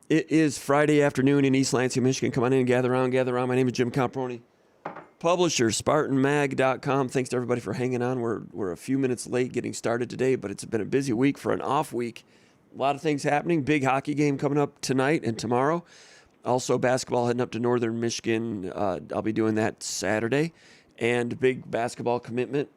It is Friday afternoon in East Lansing, Michigan. Come on in and gather around, gather around. My name is Jim Comparoni. Publisher, SpartanMag.com. Thanks to everybody for hanging on. We're a few minutes late getting started today, but it's been a busy week for an off week. A lot of things happening. Big hockey game coming up tonight and tomorrow. Also basketball heading up to Northern Michigan. I'll be doing that Saturday. And big basketball commitment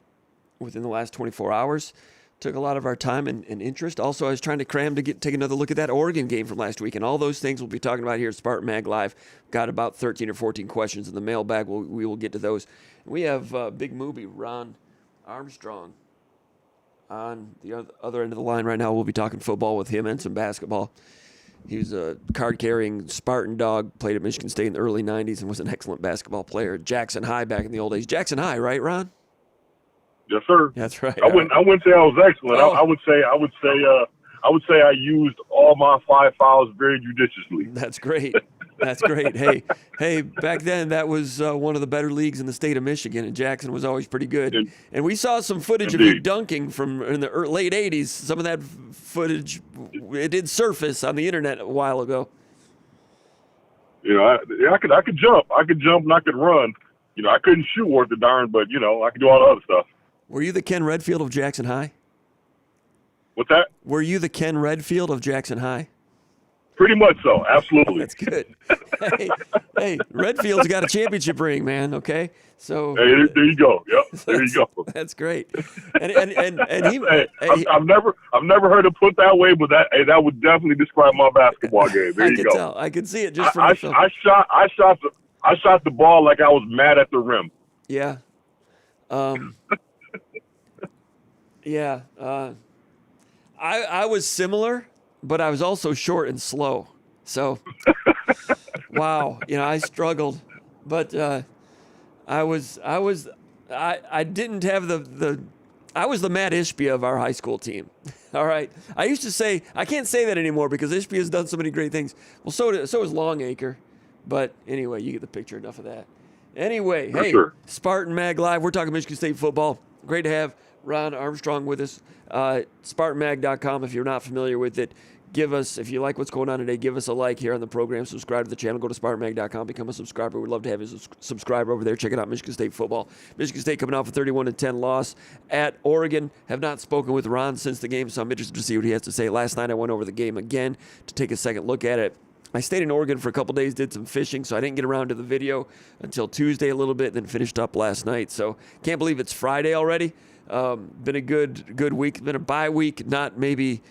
within the last 24 hours. Took a lot of our time and interest. Also, I was trying to cram to take another look at that Oregon game from last week. And all those things we'll be talking about here at Spartan Mag Live. Got about 13 or 14 questions in the mailbag. We will get to those. We have big movie Ron Armstrong on the other end of the line right now. We'll be talking football with him and some basketball. He was a card-carrying Spartan dog, played at Michigan State in the early 90s, and was an excellent basketball player at Jackson High back in the old days. Jackson High, right, Ron? Yes, sir. That's right. I wouldn't say I was excellent. Oh. I would say I used all my 5 fouls very judiciously. That's great. That's great. Hey, back then that was one of the better leagues in the state of Michigan, and Jackson was always pretty good. And we saw some footage of you dunking from in the late 80s. Some of that footage, it did surface on the internet a while ago. You know, I could jump. I could jump and I could run. You know, I couldn't shoot worth the darn, but, you know, I could do all the other stuff. Were you the Ken Redfield of Jackson High? What's that? Were you the Ken Redfield of Jackson High? Pretty much so. Absolutely. That's good. Hey, Redfield's got a championship ring, man. Okay, so hey, there you go. Yep, there you go. That's great. And he. I've never heard it put that way, but that would definitely describe my basketball game. There you go. Tell. I could see it just from I shot the ball like I was mad at the rim. Yeah. Yeah. I was similar, but I was also short and slow. So, wow, I struggled, but I didn't have I was the Matt Ishbia of our high school team. All right. I used to say, I can't say that anymore because Ishbia has done so many great things. Well, so is Longacre. But anyway, you get the picture. Enough of that. Anyway, hey, sure. Spartan Mag Live. We're talking Michigan State football. Great to have Ron Armstrong with us. SpartanMag.com, if you're not familiar with it. Give us, if you like what's going on today, give us a like here on the program. Subscribe to the channel. Go to SpartanMag.com. Become a subscriber. We'd love to have you subscribe over there. Check it out, Michigan State football. Michigan State coming off a 31-10 loss at Oregon. Have not spoken with Ron since the game, so I'm interested to see what he has to say. Last night I went over the game again to take a second look at it. I stayed in Oregon for a couple days, did some fishing, so I didn't get around to the video until Tuesday a little bit, then finished up last night. So can't believe it's Friday already. Been a good week. Been a bye week. Not maybe.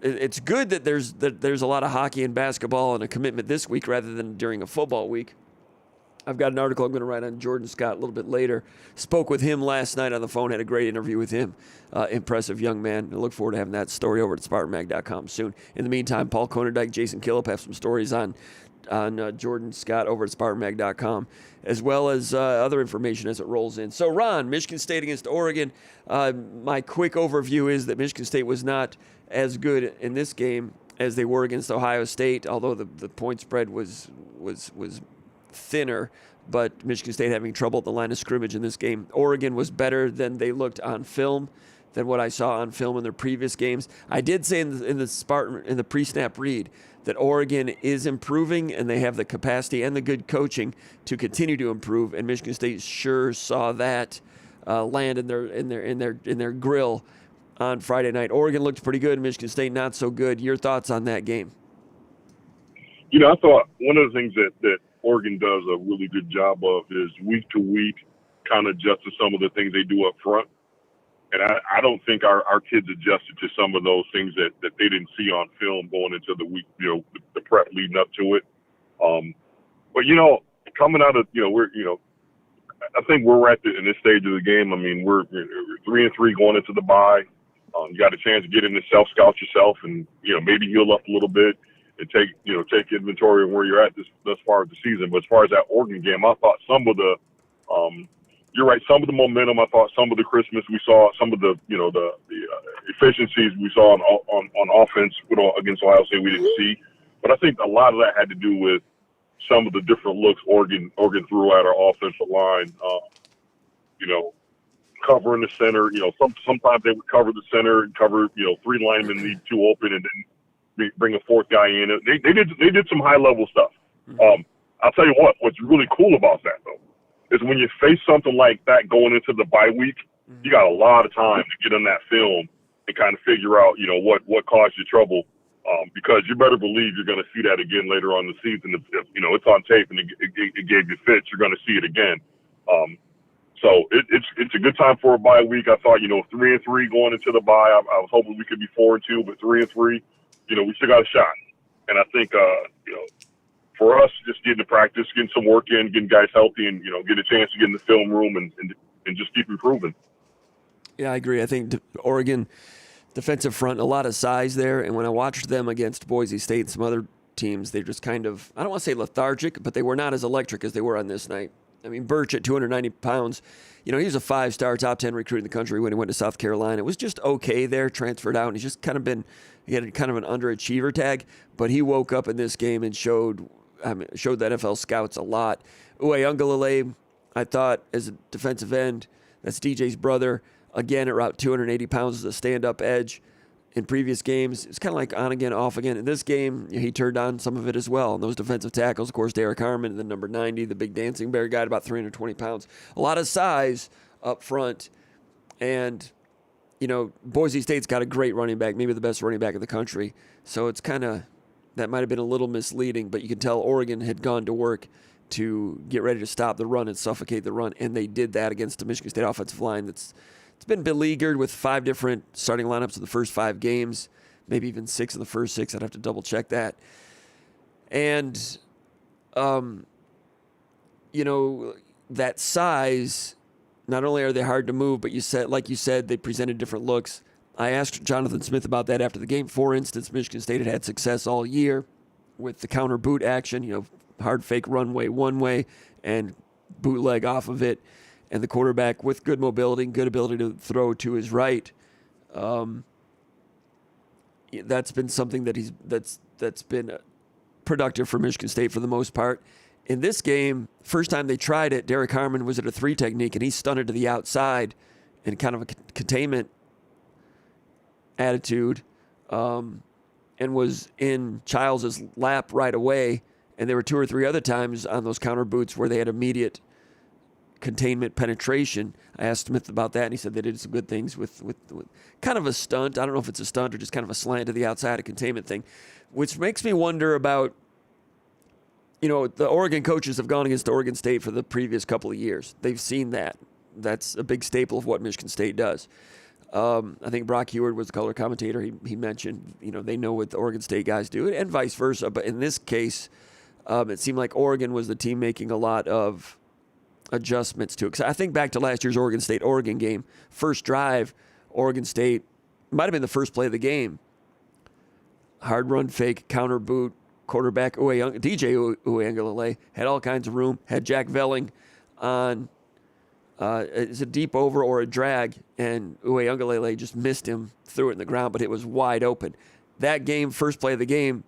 It's good that there's a lot of hockey and basketball and a commitment this week rather than during a football week. I've got an article I'm going to write on Jordan Scott a little bit later. Spoke with him last night on the phone. Had a great interview with him. Impressive young man. I look forward to having that story over at SpartanMag.com soon. In the meantime, Paul Konerdijk, Jason Killip have some stories on Jordan Scott over at SpartanMag.com, as well as other information as it rolls in. So, Ron, Michigan State against Oregon. My quick overview is that Michigan State was not as good in this game as they were against Ohio State, although the point spread was thinner, but Michigan State having trouble at the line of scrimmage in this game. Oregon was better than they looked on film, than what I saw on film in their previous games. I did say in the pre-snap read that Oregon is improving and they have the capacity and the good coaching to continue to improve, and Michigan State sure saw that land in their grill on Friday night. Oregon looked pretty good, Michigan State not so good. Your thoughts on that game? You know, I thought one of the things that Oregon does a really good job of is week to week kind of adjust to some of the things they do up front. And I don't think our kids adjusted to some of those things that they didn't see on film going into the week, the prep leading up to it. But, coming out of, I think we're in this stage of the game. I mean, we're 3-3 going into the bye. You got a chance to get in and self-scout yourself and, maybe heal up a little bit and take inventory of where you're at thus far of the season. But as far as that Oregon game, I thought some of the, you're right, some of the momentum, I thought some of the Christmas we saw, some of the, the efficiencies we saw on offense against Ohio State we didn't see. But I think a lot of that had to do with some of the different looks Oregon threw at our offensive line, covering the center. Sometimes they would cover the center and cover, three linemen leave two open, and then bring a fourth guy in. They did some high level stuff. I'll tell you what's really cool about that though is when you face something like that going into the bye week, you got a lot of time to get in that film and kind of figure out, what caused you trouble. Because you better believe you're going to see that again later on in the season. If it's on tape and it gave you fits, you're going to see it again. So it's a good time for a bye week. I thought, 3-3 going into the bye. I was hoping we could be 4-2, but 3-3, we still got a shot. And I think, for us, just getting to practice, getting some work in, getting guys healthy, and get a chance to get in the film room and just keep improving. Yeah, I agree. I think Oregon defensive front, a lot of size there. And when I watched them against Boise State and some other teams, they just kind of, I don't want to say lethargic, but they were not as electric as they were on this night. I mean, Birch at 290 pounds, he was a 5-star top 10 recruit in the country when he went to South Carolina. It was just okay there, transferred out, and he's just kind of he had kind of an underachiever tag, but he woke up in this game and showed the NFL scouts a lot. Uwe I thought, as a defensive end, that's DJ's brother, again, at around 280 pounds as a stand-up edge. In previous games, it's kind of like on again, off again. In this game, he turned on some of it as well. And those defensive tackles, of course, Derek Harmon, and then number 90, the big dancing bear guy, about 320 pounds. A lot of size up front. And, Boise State's got a great running back, maybe the best running back in the country. So it's kind of, that might have been a little misleading, but you can tell Oregon had gone to work to get ready to stop the run and suffocate the run. And they did that against the Michigan State offensive line it's been beleaguered with 5 different starting lineups in the first 5 games, maybe even 6 in the first 6. I'd have to double check that. And, that size, not only are they hard to move, but like you said, they presented different looks. I asked Jonathan Smith about that after the game. For instance, Michigan State had success all year with the counter boot action, hard fake runway one way and bootleg off of it. And the quarterback with good mobility and good ability to throw to his right. That's been something that's been productive for Michigan State for the most part. In this game, first time they tried it, Derek Harmon was at a 3 technique, and he stunted to the outside in kind of a containment attitude, and was in Childs' lap right away. And there were 2 or 3 other times on those counter boots where they had immediate containment penetration. I asked Smith about that, and he said they did some good things with kind of a stunt. I don't know if it's a stunt or just kind of a slant to the outside, a containment thing, which makes me wonder about, the Oregon coaches have gone against Oregon State for the previous couple of years. They've seen that. That's a big staple of what Michigan State does. I think Brock Heward was the color commentator. He mentioned, they know what the Oregon State guys do, and vice versa. But in this case, it seemed like Oregon was the team making a lot of adjustments to it. 'Cause I think back to last year's Oregon State-Oregon game. First drive, Oregon State might have been the first play of the game. Hard run fake, counter boot, quarterback DJ Uiagalelei had all kinds of room, had Jack Velling on is a deep over or a drag, and Uiagalelei just missed him, threw it in the ground, but it was wide open. That game, first play of the game,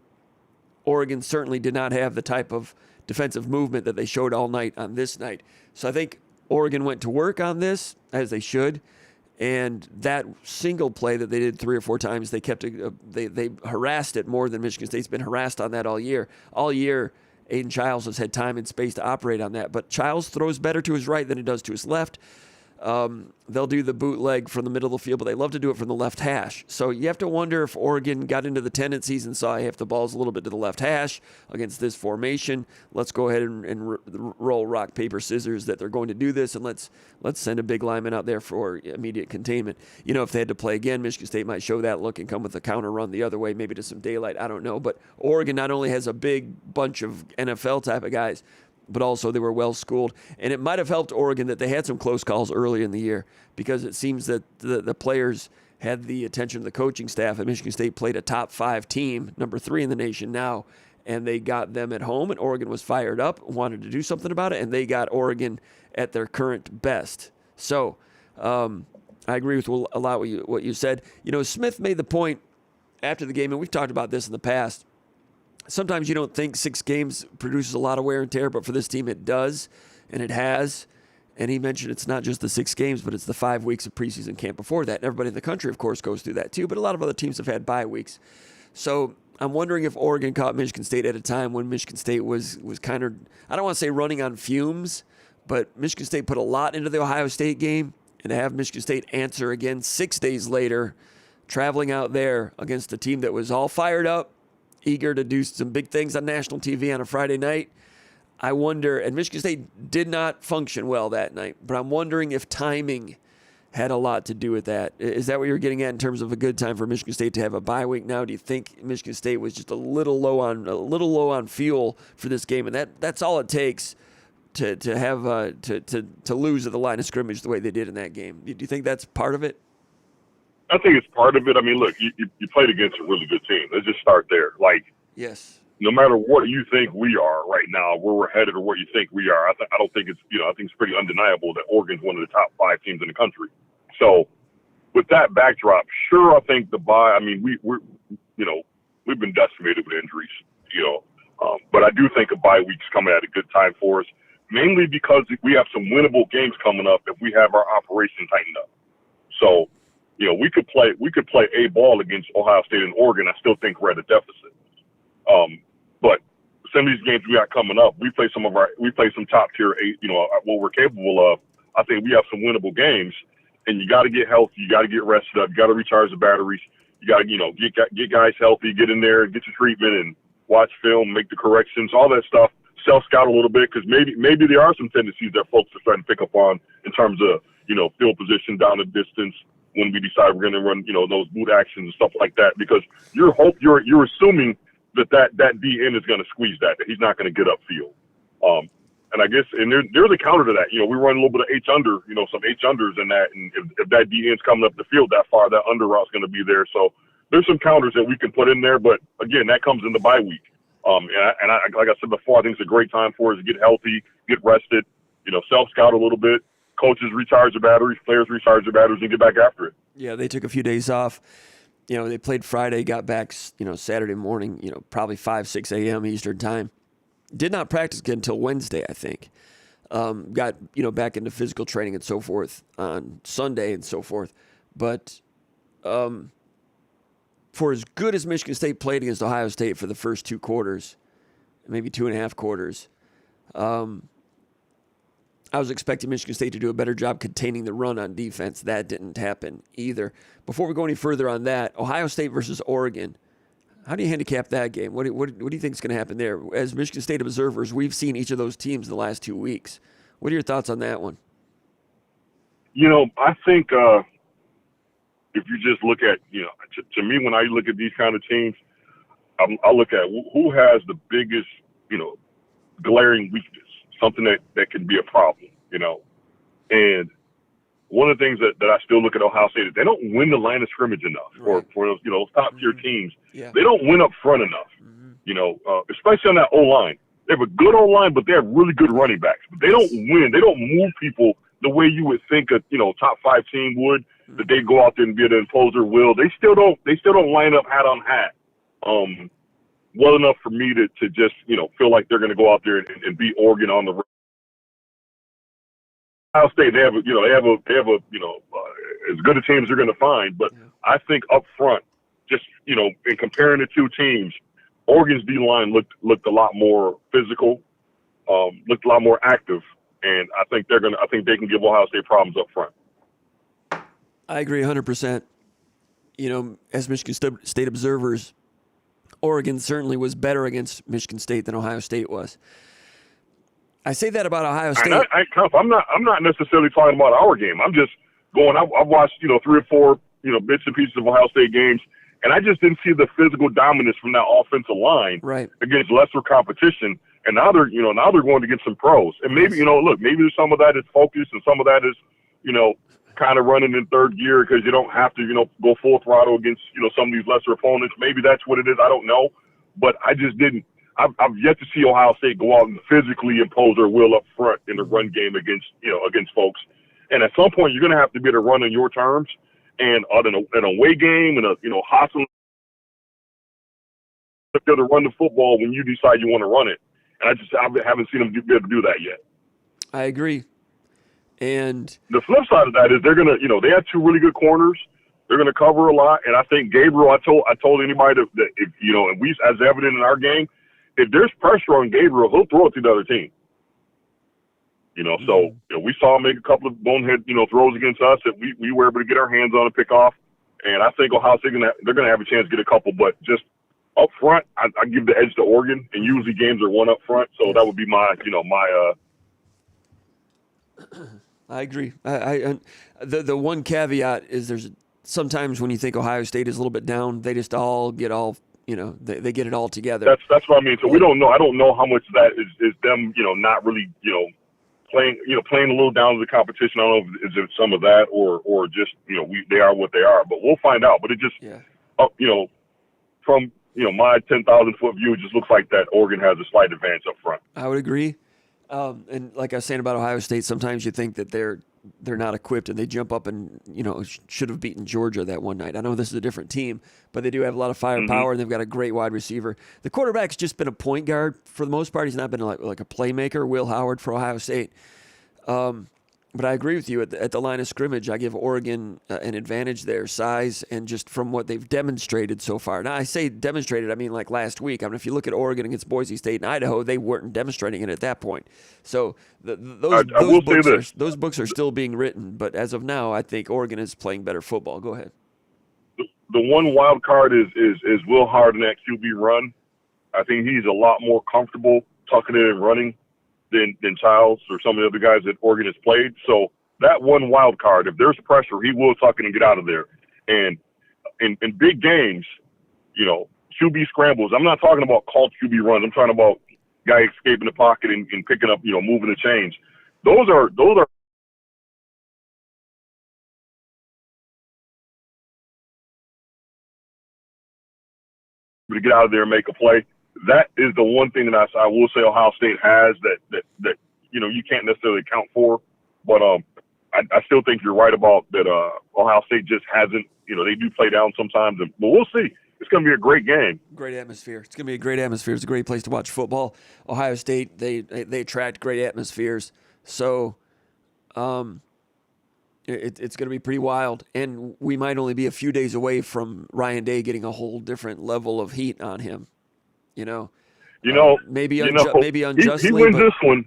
Oregon certainly did not have the type of defensive movement that they showed all night on this night. So I think Oregon went to work on this, as they should, and that single play that they did 3 or 4 times, they kept it, they harassed it more than Michigan State's been harassed on that all year. All year, Aiden Childs has had time and space to operate on that, but Childs throws better to his right than he does to his left. They'll do the bootleg from the middle of the field, but they love to do it from the left hash. So you have to wonder if Oregon got into the tendencies and saw, hey, if the ball's a little bit to the left hash against this formation, let's go ahead and roll rock, paper, scissors that they're going to do this, and let's send a big lineman out there for immediate containment. If they had to play again, Michigan State might show that look and come with a counter run the other way, maybe to some daylight. I don't know. But Oregon not only has a big bunch of NFL type of guys, but also they were well-schooled. And it might have helped Oregon that they had some close calls early in the year, because it seems that the players had the attention of the coaching staff, and Michigan State played a top 5 team, number 3 in the nation now, and they got them at home, and Oregon was fired up, wanted to do something about it, and they got Oregon at their current best. So I agree with a lot what you said. Smith made the point after the game, and we've talked about this in the past. Sometimes you don't think 6 games produces a lot of wear and tear, but for this team it does, and it has. And he mentioned it's not just the 6 games, but it's the 5 weeks of preseason camp before that. And everybody in the country, of course, goes through that too, but a lot of other teams have had bye weeks. So I'm wondering if Oregon caught Michigan State at a time when Michigan State was kind of, I don't want to say running on fumes, but Michigan State put a lot into the Ohio State game, and to have Michigan State answer again 6 days later, traveling out there against a team that was all fired up, eager to do some big things on national TV on a Friday night. I wonder, and Michigan State did not function well that night, but I'm wondering if timing had a lot to do with that. Is that what you're getting at in terms of a good time for Michigan State to have a bye week now? Do you think Michigan State was just a little low on fuel for this game, and that's all it takes to lose at the line of scrimmage the way they did in that game? Do you think that's part of it? I think it's part of it. I mean, look, you played against a really good team. Let's just start there. Like, yes. No matter what you think we are right now, where we're headed or what you think we are, I don't think it's, I think it's pretty undeniable that Oregon's one of the top 5 teams in the country. So with that backdrop, sure, I think the bye, I mean, we've been decimated with injuries, but I do think a bye week's coming at a good time for us, mainly because we have some winnable games coming up if we have our operation tightened up. So, we could play a ball against Ohio State and Oregon. I still think we're at a deficit. But some of these games we got coming up, we play some top tier 8, what we're capable of. I think we have some winnable games, and you got to get healthy. You got to get rested up. You got to recharge the batteries. You got to, get guys healthy, get in there, get your treatment, and watch film, make the corrections, all that stuff. Self-scout a little bit, because maybe there are some tendencies that folks are starting to pick up on in terms of, field position, down the distance, when we decide we're going to run, those boot actions and stuff like that, because you're assuming that DN is going to squeeze that he's not going to get upfield. And I guess, and there's a counter to that. We run a little bit of H under, some H unders in that. And if that DN's coming up the field that far, that under route's going to be there. So there's some counters that we can put in there. But again, that comes in the bye week. And I, like I said before, I think it's a great time for us to get healthy, get rested, self-scout a little bit. Coaches recharge their batteries, players recharge their batteries, and get back after it. Yeah, they took a few days off. They played Friday, got back, Saturday morning, probably 5, 6 a.m. Eastern time. Did not practice again until Wednesday, I think. Got, back into physical training and so forth on Sunday and so forth. But for as good as Michigan State played against Ohio State for the first 2 quarters, maybe 2.5 quarters, I was expecting Michigan State to do a better job containing the run on defense. That didn't happen either. Before we go any further on that, Ohio State versus Oregon, how do you handicap that game? What do you think is going to happen there? As Michigan State observers, we've seen each of those teams the last 2 weeks. What are your thoughts on that one? I think if you just look at, to me, when I look at these kind of teams, I look at who has the biggest, glaring weakness. Something that can be a problem, And one of the things that I still look at Ohio State is they don't win the line of scrimmage enough for those, top tier teams. Yeah. They don't win up front enough, especially on that O-line. They have a good O-line, but they have really good running backs. But they don't win. They don't move people the way you would think a, top 5 team would, that they go out there and be able to impose their will. They still don't line up hat on hat. Well enough for me to just, feel like they're going to go out there and beat Oregon on the road. Ohio State, they have as good a team as they're going to find. But I think up front, just, in comparing the 2 teams, Oregon's D-line looked a lot more physical, looked a lot more active. And I think they can give Ohio State problems up front. I agree 100%. As Michigan State observers, Oregon certainly was better against Michigan State than Ohio State was. I say that about Ohio State. I'm not necessarily talking about our game. I'm just going. I've watched 3 or 4 bits and pieces of Ohio State games, and I just didn't see the physical dominance from that offensive line against lesser competition. And now they're going against some pros. And maybe maybe some of that is focus, and some of that is kind of running in third gear because you don't have to, go full throttle against, some of these lesser opponents. Maybe that's what it is. I don't know. But I just didn't. I've yet to see Ohio State go out and physically impose their will up front in the run game against folks. And at some point, you're going to have to be able to run on your terms. And in an away game and a, hostile, to be able to run the football when you decide you want to run it. And I haven't seen them be able to do that yet. I agree. And the flip side of that is they're going to, they have 2 really good corners. They're going to cover a lot, and I think Gabriel. I told anybody that if and we as evident in our game, if there's pressure on Gabriel, he'll throw it to the other team. So we saw him make a couple of bonehead throws against us that we were able to get our hands on and pick off. And I think Ohio State they're going to have a chance to get a couple, but just up front, I give the edge to Oregon, and usually games are one up front, so that would be my I agree. The one caveat is there's sometimes when you think Ohio State is a little bit down, they just all get they get it all together. That's what I mean. So we don't know. I don't know how much of that is them not really playing a little down to the competition. I don't know if it's some of that or just they are what they are, but we'll find out. But it just from my 10,000-foot view, it just looks like that Oregon has a slight advantage up front. I would agree. And like I was saying about Ohio State, sometimes you think that they're not equipped and they jump up and should have beaten Georgia that one night. I know this is a different team, but they do have a lot of firepower and they've got a great wide receiver. The quarterback's just been a point guard for the most part. He's not been like a playmaker. Will Howard for Ohio State. But I agree with you at the line of scrimmage. I give Oregon an advantage there, size, and just from what they've demonstrated so far. Now, I say demonstrated, I mean like last week. I mean, if you look at Oregon against Boise State and Idaho, they weren't demonstrating it at that point. So those books are still being written. But as of now, I think Oregon is playing better football. Go ahead. The one wild card is Will Howard in that QB run. I think he's a lot more comfortable tucking it and running than Childs or some of the other guys that Oregon has played. So that one wild card, if there's pressure, he will tuck it and get out of there. And in big games, QB scrambles. I'm not talking about called QB runs. I'm talking about guy escaping the pocket and picking up, moving the chains. Those are to get out of there and make a play. That is the one thing that I will say Ohio State has that you can't necessarily account for. But I still think you're right about that. Ohio State just hasn't. They do play down sometimes, but we'll see. It's going to be a great game. Great atmosphere. It's going to be a great atmosphere. It's a great place to watch football. Ohio State, they attract great atmospheres. So it's going to be pretty wild. And we might only be a few days away from Ryan Day getting a whole different level of heat on him. Maybe unjustly. He wins this one.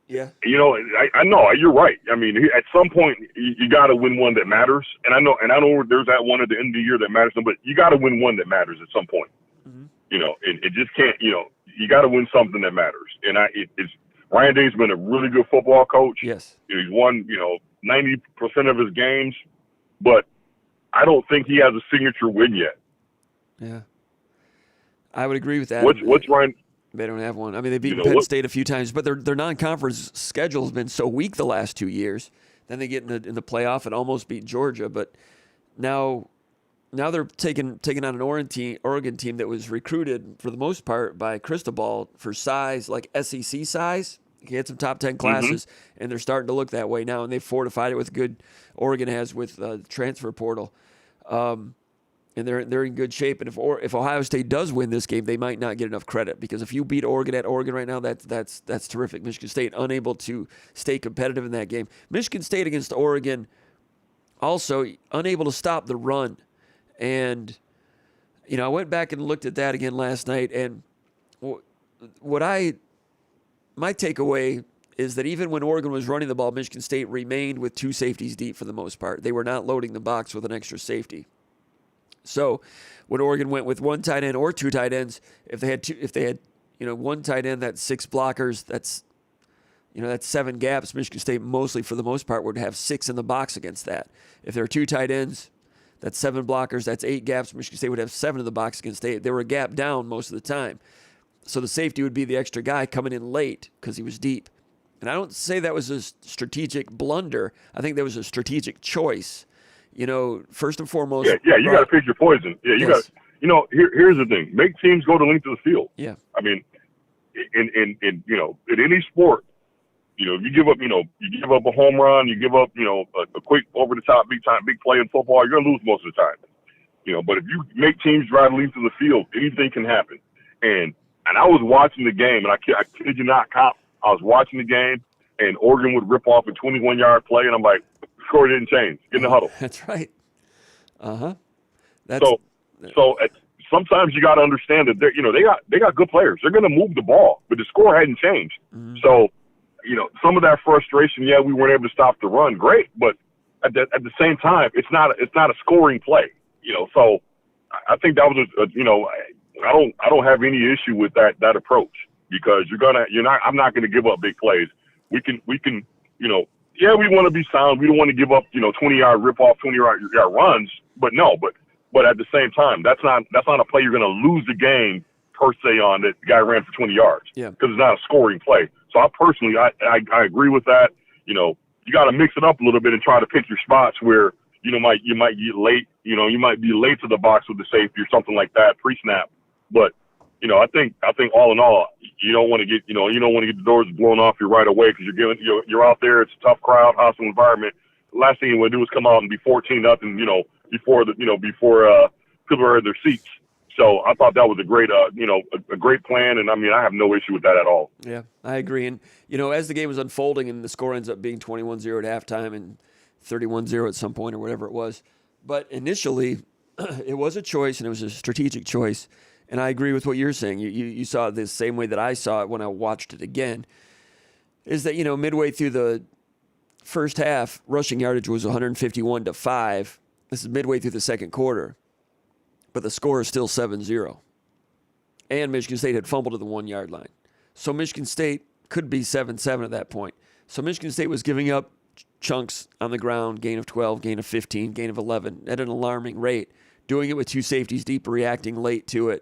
Yeah. I know you're right. I mean, at some point you got to win one that matters. And I know there's that one at the end of the year that matters, but you got to win one that matters at some point. Mm-hmm. It just can't. You got to win something that matters. And Ryan Day's been a really good football coach. Yes. He's won 90% of his games, but I don't think he has a signature win yet. Yeah. I would agree with that. What's Ryan? They don't have one. I mean, they've beaten Penn State a few times, but their non-conference schedule has been so weak the last 2 years. Then they get in the playoff and almost beat Georgia, but now they're taking on an Oregon team that was recruited for the most part by Cristobal for size, like SEC size. He had some top 10 classes, and they're starting to look that way now, and they've fortified it with good. Oregon has with the transfer portal. And they're in good shape. And if Ohio State does win this game, they might not get enough credit because if you beat Oregon at Oregon right now, that's terrific. Michigan State unable to stay competitive in that game. Michigan State against Oregon also unable to stop the run. And I went back and looked at that again last night. And my takeaway is that even when Oregon was running the ball, Michigan State remained with two safeties deep for the most part. They were not loading the box with an extra safety. So when Oregon went with one tight end or two tight ends, if they had one tight end, that's six blockers, that's 7 gaps. Michigan State mostly for the most part would have 6 in the box against that. If there are 2 tight ends, that's 7 blockers, that's 8 gaps. Michigan State would have 7 in the box against 8. They were a gap down most of the time. So the safety would be the extra guy coming in late because he was deep. And I don't say that was a strategic blunder. I think that was a strategic choice. First and foremost. Yeah, you got to pick your poison. Yeah, you got. Here's the thing: make teams go the length of the field. Yeah. I mean, in in any sport, you give up a home run, you give up a quick over the top big play in football, you're gonna lose most of the time. But if you make teams drive the length of the field, anything can happen. And I was watching the game, and I kid you not, Cop. I was watching the game, and Oregon would rip off a 21-yard play, and I'm like, score didn't change. Get in the huddle. That's right. Uh-huh. Sometimes you got to understand that they got good players. They're going to move the ball, but the score hadn't changed. Mm-hmm. So, some of that frustration, we weren't able to stop the run, great, but at the same time, it's not a scoring play. So I think that was I don't have any issue with that approach, because I'm not going to give up big plays. We can we want to be sound. We don't want to give up 20-yard rip off, 20-yard runs, but at the same time, that's not a play you're going to lose the game per se on, that the guy ran for 20 yards. Yeah. Because it's not a scoring play. So I personally agree with that. You got to mix it up a little bit and try to pick your spots where you might get late. You might be late to the box with the safety or something like that pre-snap. But I think all in all, you don't want to get the doors blown off you right away, because you're out there. It's a tough crowd, hostile environment. The last thing you want to do is come out and be 14-0. Before people are in their seats. So I thought that was a great plan, and I have no issue with that at all. Yeah, I agree. And as the game was unfolding, and the score ends up being 21-0 at halftime and 31-0 at some point or whatever it was, but initially it was a choice, and it was a strategic choice. And I agree with what you're saying. You saw it the same way that I saw it when I watched it again. Is that midway through the first half, rushing yardage was 151-5. This is midway through the second quarter, but the score is still 7-0. And Michigan State had fumbled at the 1-yard line. So Michigan State could be 7-7 at that point. So Michigan State was giving up chunks on the ground, gain of 12, gain of 15, gain of 11 at an alarming rate, doing it with two safeties deep, reacting late to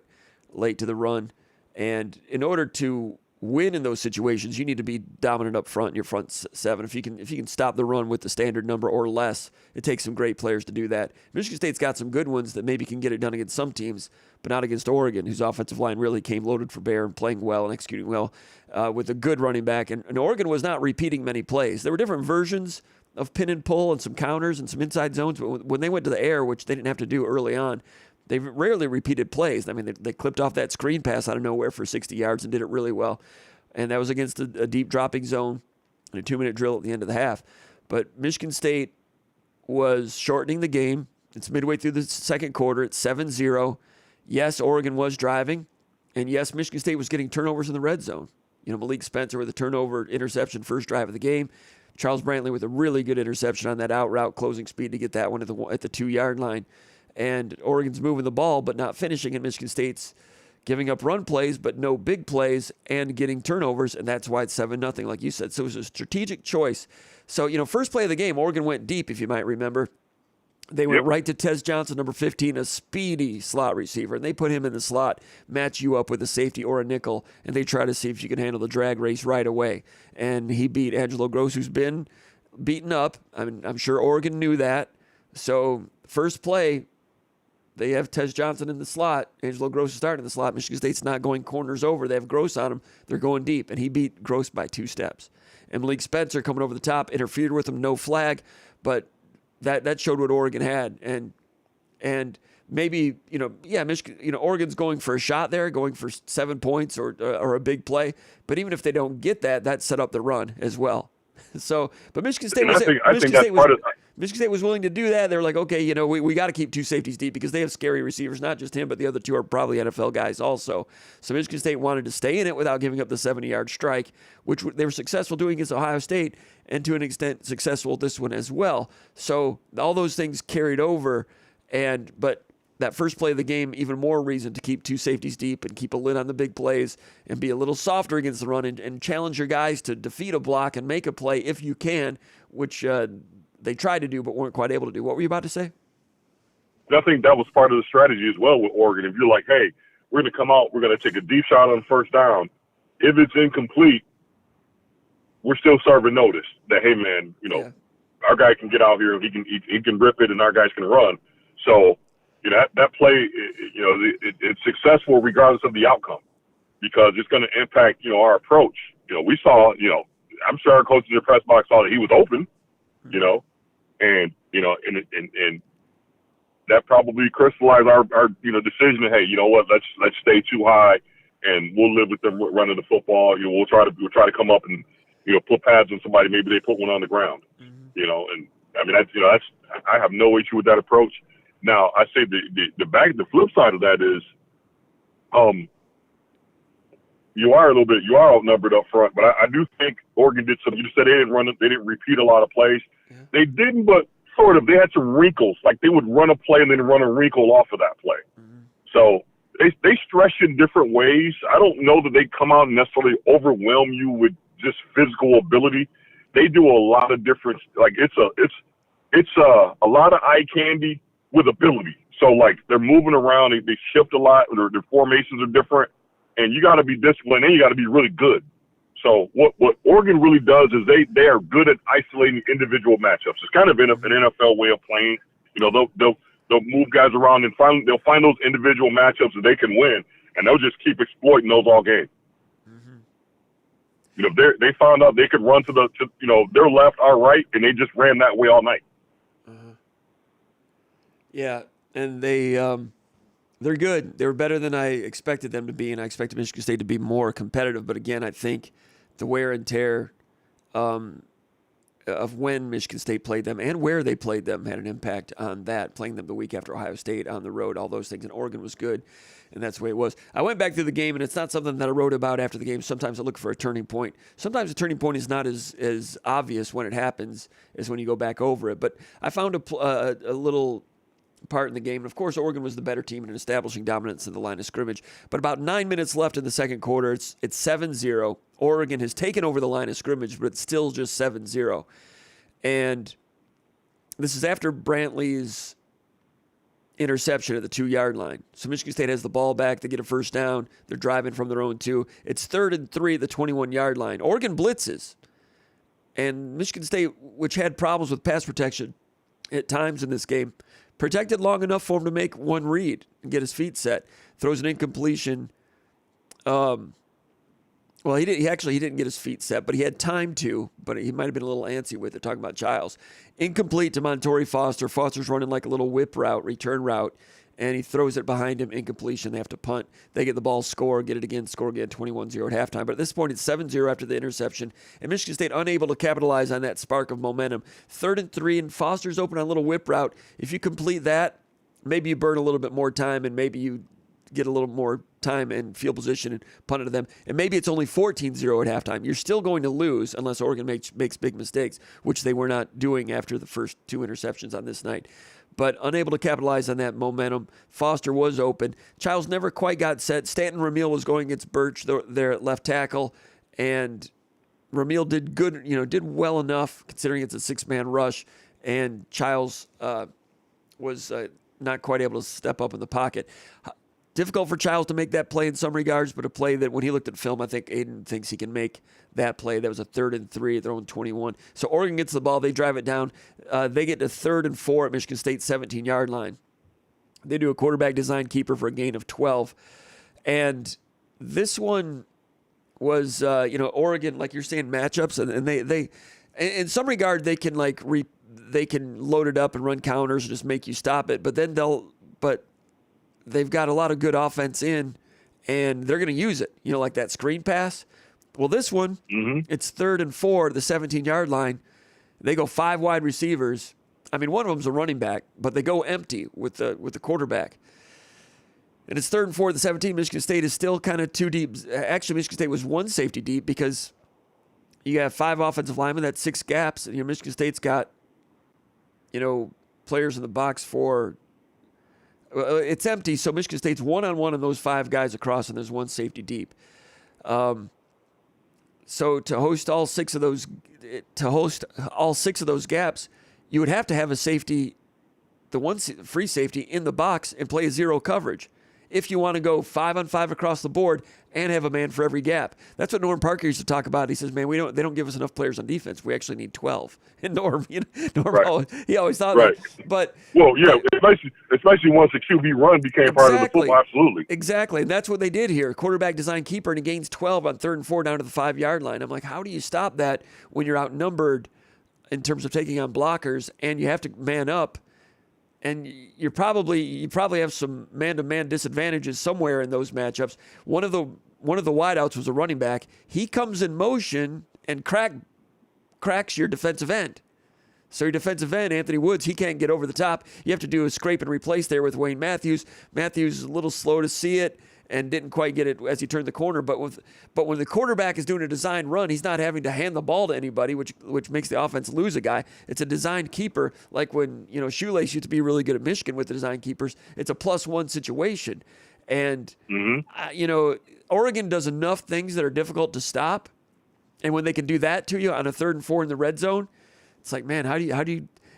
the run. And in order to win in those situations, you need to be dominant up front in your front seven. If you can stop the run with the standard number or less, it takes some great players to do that. Michigan State's got some good ones that maybe can get it done against some teams, but not against Oregon, whose offensive line really came loaded for bear and playing well and executing well with a good running back. And Oregon was not repeating many plays. There were different versions of pin and pull and some counters and some inside zones, but when they went to the air, which they didn't have to do early on, they rarely repeated plays. I mean, they clipped off that screen pass out of nowhere for 60 yards and did it really well. And that was against a deep dropping zone and a 2-minute drill at the end of the half. But Michigan State was shortening the game. It's midway through the second quarter. It's 7-0. Yes, Oregon was driving. And yes, Michigan State was getting turnovers in the red zone. Malik Spencer with a turnover interception first drive of the game. Charles Brantley with a really good interception on that out route, closing speed to get that one at the 2-yard line. And Oregon's moving the ball but not finishing, and Michigan State's giving up run plays but no big plays and getting turnovers, and that's why it's 7-0, like you said. So it was a strategic choice. So, first play of the game, Oregon went deep, if you might remember. They went right to Tez Johnson, number 15, a speedy slot receiver, and they put him in the slot, match you up with a safety or a nickel, and they try to see if you can handle the drag race right away. And he beat Angelo Gross, who's been beaten up. I mean, I'm sure Oregon knew that. So first play, they have Tez Johnson in the slot. Angelo Gross is starting in the slot. Michigan State's not going corners over. They have Gross on him. They're going deep, and he beat Gross by 2 steps. And Malik Spencer coming over the top, interfered with him, no flag, but that showed what Oregon had. And maybe, Michigan, Oregon's going for a shot there, going for 7 points or a big play. But even if they don't get that set up the run as well. So, but Michigan State was willing to do that. They're like, okay, we got to keep 2 safeties deep because they have scary receivers, not just him, but the other 2 are probably NFL guys also. So Michigan State wanted to stay in it without giving up the 70-yard strike, which they were successful doing against Ohio State, and to an extent successful this one as well. So all those things carried over, but that first play of the game, even more reason to keep 2 safeties deep and keep a lid on the big plays and be a little softer against the run and challenge your guys to defeat a block and make a play if you can, which they tried to do but weren't quite able to do. What were you about to say? I think that was part of the strategy as well with Oregon. If you're like, hey, we're going to come out, we're going to take a deep shot on first down. If it's incomplete, we're still serving notice that, hey, man, our guy can get out here, he can rip it, and our guys can run. So, that play, it's successful regardless of the outcome because it's going to impact, our approach. We saw, I'm sure our coaches in the press box saw that he was open, and that probably crystallized our decision. Hey, you know what? Let's stay too high, and we'll live with them running the football. We'll try to come up and put pads on somebody. Maybe they put one on the ground. And I mean that's I have no issue with that approach. Now, I say the flip side of that is, you are outnumbered up front, but I do think Oregon did some. You said they didn't repeat a lot of plays. Yeah. They didn't, but sort of. They had some wrinkles, like they would run a play and then run a wrinkle off of that play. Mm-hmm. So they stretch in different ways. I don't know that they come out and necessarily overwhelm you with just physical ability. They do a lot of different, like it's a lot of eye candy with ability. So like they're moving around, they shift a lot, their formations are different, and you got to be disciplined and you got to be really good. So what Oregon really does is they are good at isolating individual matchups. It's kind of an NFL way of playing. You know, they'll move guys around and they'll find those individual matchups that they can win, and they'll just keep exploiting those all game. Mm-hmm. You know, they found out they could run to their left, our right, and they just ran that way all night. Uh-huh. Yeah, and they're good. They were better than I expected them to be, and I expected Michigan State to be more competitive. But again, I think the wear and tear of when Michigan State played them and where they played them had an impact on that, playing them the week after Ohio State on the road, all those things. And Oregon was good, and that's the way it was. I went back through the game, and it's not something that I wrote about after the game. Sometimes I look for a turning point. Sometimes a turning point is not as obvious when it happens as when you go back over it. But I found a little part in the game. And of course, Oregon was the better team in establishing dominance in the line of scrimmage. But about 9 minutes left in the second quarter, it's 7-0. Oregon has taken over the line of scrimmage, but it's still just 7-0. And this is after Brantley's interception at the 2-yard line. So Michigan State has the ball back. They get a first down. They're driving from their own 2. It's 3rd and 3 at the 21-yard line. Oregon blitzes. And Michigan State, which had problems with pass protection at times in this game, protected long enough for him to make one read and get his feet set. Throws an incompletion. Well, he didn't get his feet set, but he had time to. But he might have been a little antsy with it, talking about Childs. Incomplete to Montori Foster. Foster's running like a little whip route, return route, and he throws it behind him, incompletion. They have to punt. They get the ball, score, get it again, score again, 21-0 at halftime. But at this point, it's 7-0 after the interception, and Michigan State unable to capitalize on that spark of momentum. 3rd and 3, and Foster's open on a little whip route. If you complete that, maybe you burn a little bit more time, and maybe you get a little more time and field position and punt it to them. And maybe it's only 14-0 at halftime. You're still going to lose unless Oregon makes big mistakes, which they were not doing after the first 2 interceptions on this night. But unable to capitalize on that momentum. Foster was open. Childs never quite got set. Stanton Ramil was going against Birch there at left tackle, and Ramil did good, did well enough considering it's a 6-man rush, and Childs was not quite able to step up in the pocket. Difficult for Childs to make that play in some regards, but a play that when he looked at film, I think Aiden thinks he can make that play. That was a 3rd and 3 at their own 21. So Oregon gets the ball. They drive it down. They get to 3rd and 4 at Michigan State's 17-yard line. They do a quarterback design keeper for a gain of 12. And this one was, Oregon, like you're saying, matchups. And they in some regard, they can they can load it up and run counters and just make you stop it. But then they've got a lot of good offense in, and they're going to use it, like that screen pass. Well, this one, It's 3rd and 4 at the 17-yard line. They go 5 wide receivers. I mean, one of them's a running back, but they go empty with the quarterback. And it's 3rd and 4 at the 17. Michigan State is still kind of 2 deep. Actually, Michigan State was 1 safety deep because you have 5 offensive linemen. That's 6 gaps. And Michigan State's got, players in the box for. It's empty, so Michigan State's one-on-one on those 5 guys across, and there's 1 safety deep. So to host all 6 of those gaps, you would have to have a safety, the 1 free safety in the box and play a 0 coverage. If you want to go 5-on-5 across the board and have a man for every gap. That's what Norm Parker used to talk about. He says, "Man, they don't give us enough players on defense. We actually need 12." And Norm, right. he always thought right. that. But especially once the QB run became part of the football, absolutely. Exactly, and that's what they did here. Quarterback design keeper, and he gains 12 on 3rd and 4 down to the 5-yard line. I'm like, how do you stop that when you're outnumbered in terms of taking on blockers, and you have to man up? And you probably have some man-to-man disadvantages somewhere in those matchups. One of the wideouts was a running back. He comes in motion and cracks your defensive end. So your defensive end, Anthony Woods, he can't get over the top. You have to do a scrape and replace there with Wayne Matthews. Matthews is a little slow to see it and didn't quite get it as he turned the corner. But when the quarterback is doing a design run, he's not having to hand the ball to anybody, which makes the offense lose a guy. It's a designed keeper, like when Shoelace used to be really good at Michigan with the design keepers. It's a +1 situation, and Oregon does enough things that are difficult to stop, and when they can do that to you on a 3rd and 4 in the red zone, it's like, man, how do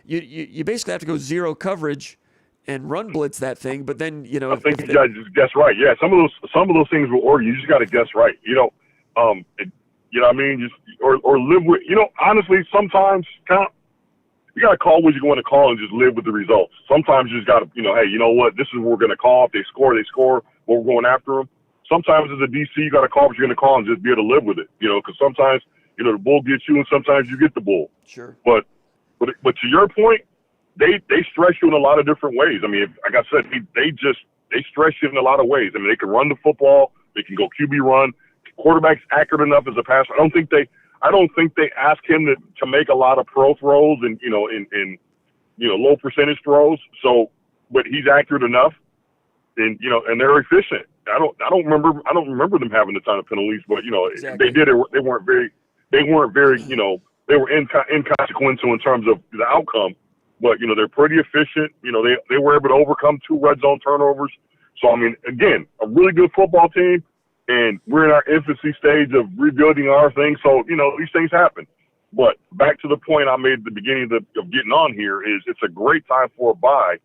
you basically have to go zero coverage and run blitz that thing, but then I think you got to just guess right. Yeah, some of those things with Oregon, you just got to guess right. You know what I mean? Just or live with. Honestly, sometimes you got to call what you want to call and just live with the results. Sometimes you just got to, hey, you know what? This is what we're going to call. If they score, they score. But we're going after them. Sometimes as a DC, you got to call what you're going to call and just be able to live with it. Because sometimes the bull gets you and sometimes you get the bull. Sure. But to your point. They stress you in a lot of different ways. I mean, like I said, they stress you in a lot of ways. I mean, they can run the football, they can go QB run. Quarterback's accurate enough as a passer. I don't think they ask him to make a lot of pro throws and in low percentage throws. So, but he's accurate enough, and and they're efficient. I don't remember them having a ton of penalties, but exactly. They did it. They weren't very they were inconsequential in terms of the outcome. But, they're pretty efficient. They were able to overcome 2 red zone turnovers. So, I mean, again, a really good football team, and we're in our infancy stage of rebuilding our thing. So, these things happen. But back to the point I made at the beginning of getting on here is it's a great time for a bye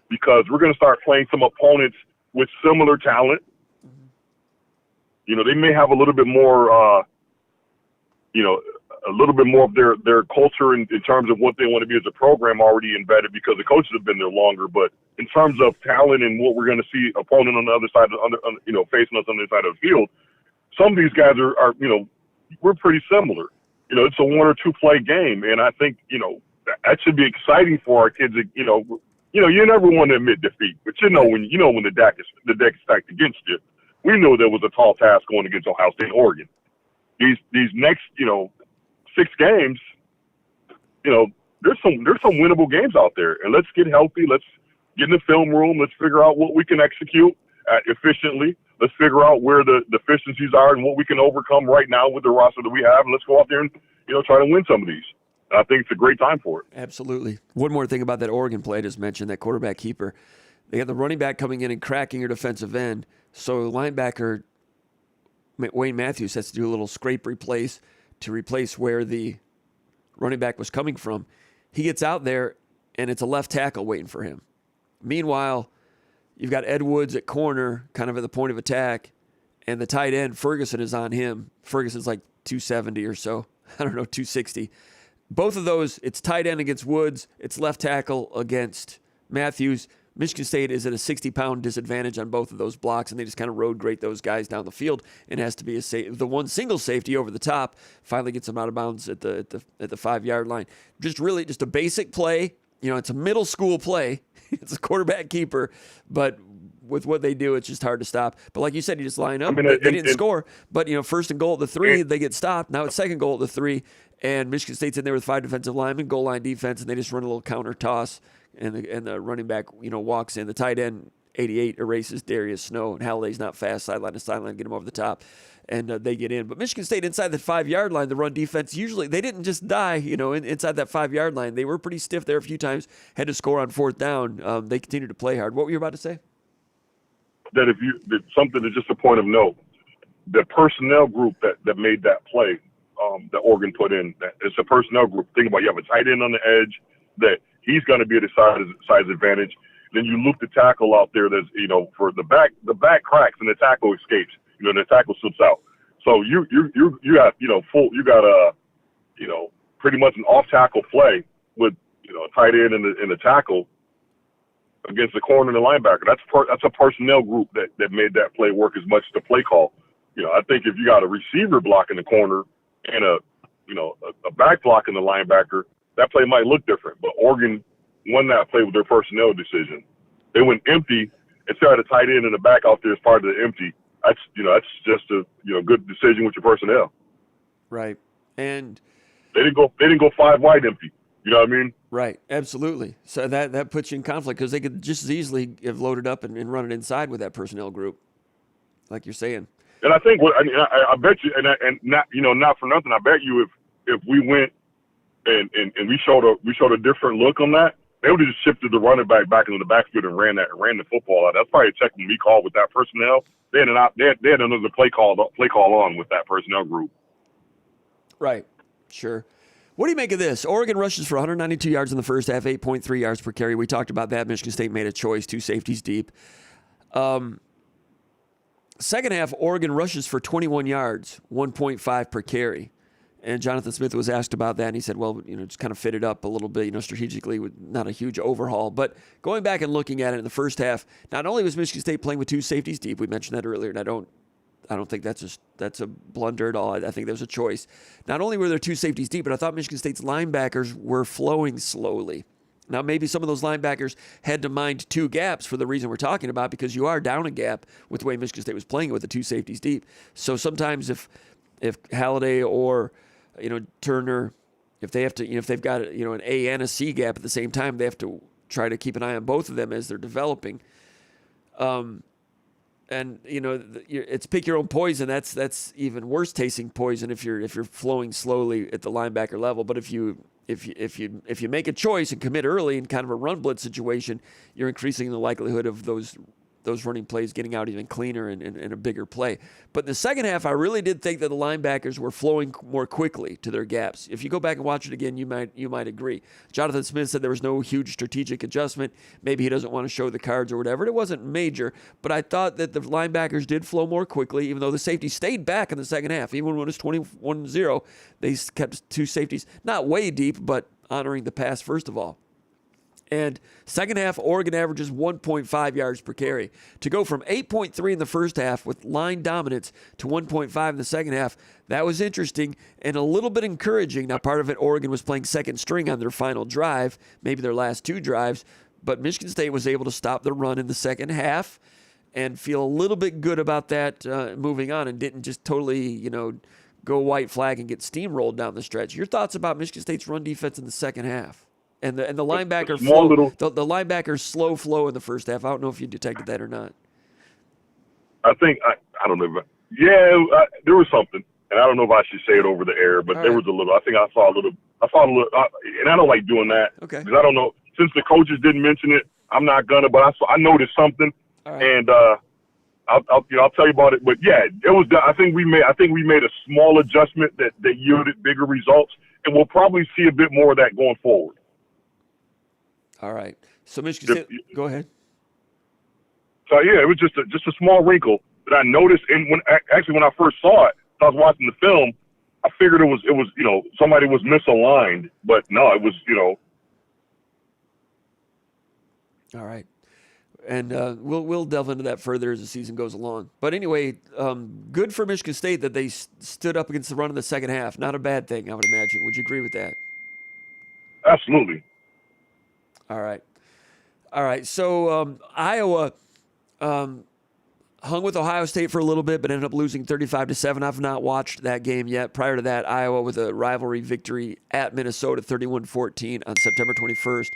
because we're going to start playing some opponents with similar talent. They may have a little bit more, a little bit more of their culture in terms of what they want to be as a program already embedded because the coaches have been there longer. But in terms of talent and what we're going to see opponent on the other side, facing us on the other side of the field, some of these guys are we're pretty similar. It's a 1 or 2 play game, and I think that should be exciting for our kids. You never want to admit defeat, but when the deck is stacked against you. We knew there was a tall task going against Ohio State, Oregon. These next 6 games, there's some winnable games out there, and let's get healthy. Let's get in the film room. Let's figure out what we can execute efficiently. Let's figure out where the deficiencies are and what we can overcome right now with the roster that we have, and let's go out there and try to win some of these. I think it's a great time for it. Absolutely. One more thing about that Oregon play I just mentioned, that quarterback keeper. They got the running back coming in and cracking your defensive end, so linebacker Wayne Matthews has to do a little scrape replace to replace where the running back was coming from. He gets out there, and it's a left tackle waiting for him. Meanwhile, you've got Ed Woods at corner, kind of at the point of attack, and the tight end, Ferguson, is on him. Ferguson's like 270 or so. 260. Both of those, it's tight end against Woods. It's left tackle against Matthews. Michigan State is at a 60-pound disadvantage on both of those blocks, and they just kind of road grate those guys down the field. And it has to be the one single safety over the top finally gets them out of bounds at the 5-yard line. Just a basic play. It's a middle school play. It's a quarterback keeper, but with what they do, it's just hard to stop. But like you said, you just line up. They didn't score, but 1st and goal at the 3, they get stopped. Now it's 2nd goal at the 3, and Michigan State's in there with 5 defensive linemen, goal line defense, and they just run a little counter toss. And the running back, walks in. The tight end, 88, erases Darius Snow. And Halliday's not fast, sideline to sideline, get him over the top. And they get in. But Michigan State, inside the 5-yard line, the run defense, usually they didn't just die, inside that 5-yard line. They were pretty stiff there a few times, had to score on 4th down. They continued to play hard. What were you about to say? That something that's just a point of note, the personnel group that made that play that Oregon put in, it's a personnel group. Think about it. You have a tight end on the edge that – he's going to be at a size advantage. Then you loop the tackle out there. That's for the back cracks and the tackle escapes. The tackle slips out. So you got pretty much an off tackle play with a tight end and the tackle against the corner and the linebacker. That's a personnel group that made that play work as much as the play call. I think if you got a receiver blocking the corner and a back blocking the linebacker, that play might look different, but Oregon won that play with their personnel decision. They went empty and started a tight end in the back out there as part of the empty. That's just a good decision with your personnel. Right, and they didn't go 5 wide empty. You know what I mean? Right, absolutely. So that puts you in conflict because they could just as easily have loaded up and run it inside with that personnel group, like you're saying. And I think I bet you, and not not for nothing, I bet you if we went and we showed a different look on that, they would have just shifted the running back into the backfield and ran the football out. That's probably a technique we called with that personnel. They had another play call on with that personnel group. Right, sure. What do you make of this? Oregon rushes for 192 yards in the first half, 8.3 yards per carry. We talked about that. Michigan State made a choice, 2 safeties deep. Second half, Oregon rushes for 21 yards, 1.5 per carry. And Jonathan Smith was asked about that, and he said, well, just kind of fit it up a little bit, strategically, with not a huge overhaul. But going back and looking at it in the first half, not only was Michigan State playing with 2 safeties deep, we mentioned that earlier, and I don't think that's a blunder at all. I think that was a choice. Not only were there 2 safeties deep, but I thought Michigan State's linebackers were flowing slowly. Now, maybe some of those linebackers had to mind 2 gaps for the reason we're talking about, because you are down a gap with the way Michigan State was playing it with the 2 safeties deep. So sometimes if Halliday or Turner, if they have to, if they've got an A and a C gap at the same time, they have to try to keep an eye on both of them as they're developing. And it's pick your own poison. That's even worse tasting poison if you're flowing slowly at the linebacker level. But if you make a choice and commit early in kind of a run blitz situation, you're increasing the likelihood of those running plays getting out even cleaner and a bigger play. But in the second half, I really did think that the linebackers were flowing more quickly to their gaps. If you go back and watch it again, you might agree. Jonathan Smith said there was no huge strategic adjustment. Maybe he doesn't want to show the cards or whatever. It wasn't major, but I thought that the linebackers did flow more quickly, even though the safety stayed back in the second half. Even when it was 21-0, they kept 2 safeties, not way deep, but honoring the pass first of all. And second half, Oregon averages 1.5 yards per carry. To go from 8.3 in the first half with line dominance to 1.5 in the second half, that was interesting and a little bit encouraging. Now, part of it, Oregon was playing second string on their final drive, maybe their last 2 drives, but Michigan State was able to stop the run in the second half and feel a little bit good about that moving on, and didn't just totally, go white flag and get steamrolled down the stretch. Your thoughts about Michigan State's run defense in the second half? And the linebacker flow, the linebacker's slow flow in the first half. I don't know if you detected that or not. I think I don't know. There was something, and I don't know if I should say it over the air, but there was a little. I think I saw a little, and I don't like doing that because I don't know. Since the coaches didn't mention it, I'm not gonna. But I noticed something, and I'll tell you about it. But yeah, it was. I think we made a small adjustment that yielded bigger results, and we'll probably see a bit more of that going forward. All right. So Michigan State, go ahead. So yeah, it was just a small wrinkle that I noticed, and when I first saw it, I was watching the film. I figured it was somebody was misaligned, but no, it was All right, and we'll delve into that further as the season goes along. But anyway, good for Michigan State that they stood up against the run in the second half. Not a bad thing, I would imagine. Would you agree with that? Absolutely. All right. So Iowa hung with Ohio State for a little bit, but ended up losing 35-7. I've not watched that game yet. Prior to that, Iowa with a rivalry victory at Minnesota, 31-14 on September 21st.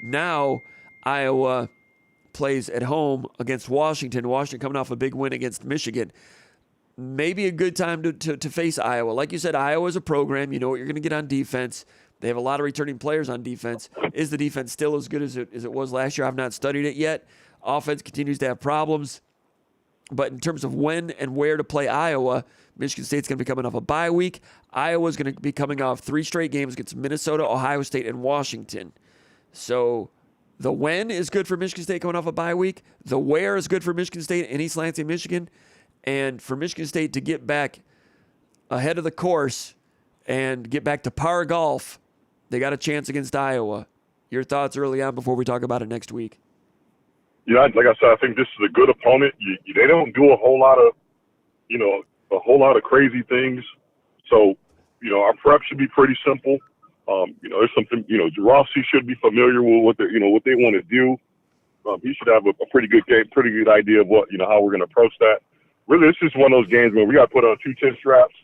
Now Iowa plays at home against Washington. Washington coming off a big win against Michigan. Maybe a good time to face Iowa. Like you said, Iowa's a program. You know what you're going to get on defense. They have a lot of returning players on defense. Is the defense still as good as it was last year? I've not studied it yet. Offense continues to have problems. But in terms of when and where to play Iowa, Michigan State's going to be coming off a bye week. Iowa's going to be coming off 3 straight games against Minnesota, Ohio State, and Washington. So the when is good for Michigan State coming off a bye week. The where is good for Michigan State in East Lansing, Michigan. And for Michigan State to get back ahead of the course and get back to par golf, they got a chance against Iowa. Your thoughts early on before we talk about it next week? Yeah, like I said, I think this is a good opponent. They don't do a whole lot of crazy things. So, our prep should be pretty simple. There's something, Rossi should be familiar with what they want to do. He should have a pretty good game, pretty good idea of what, how we're going to approach that. Really, it's just one of those games where we got to put on 2 chin straps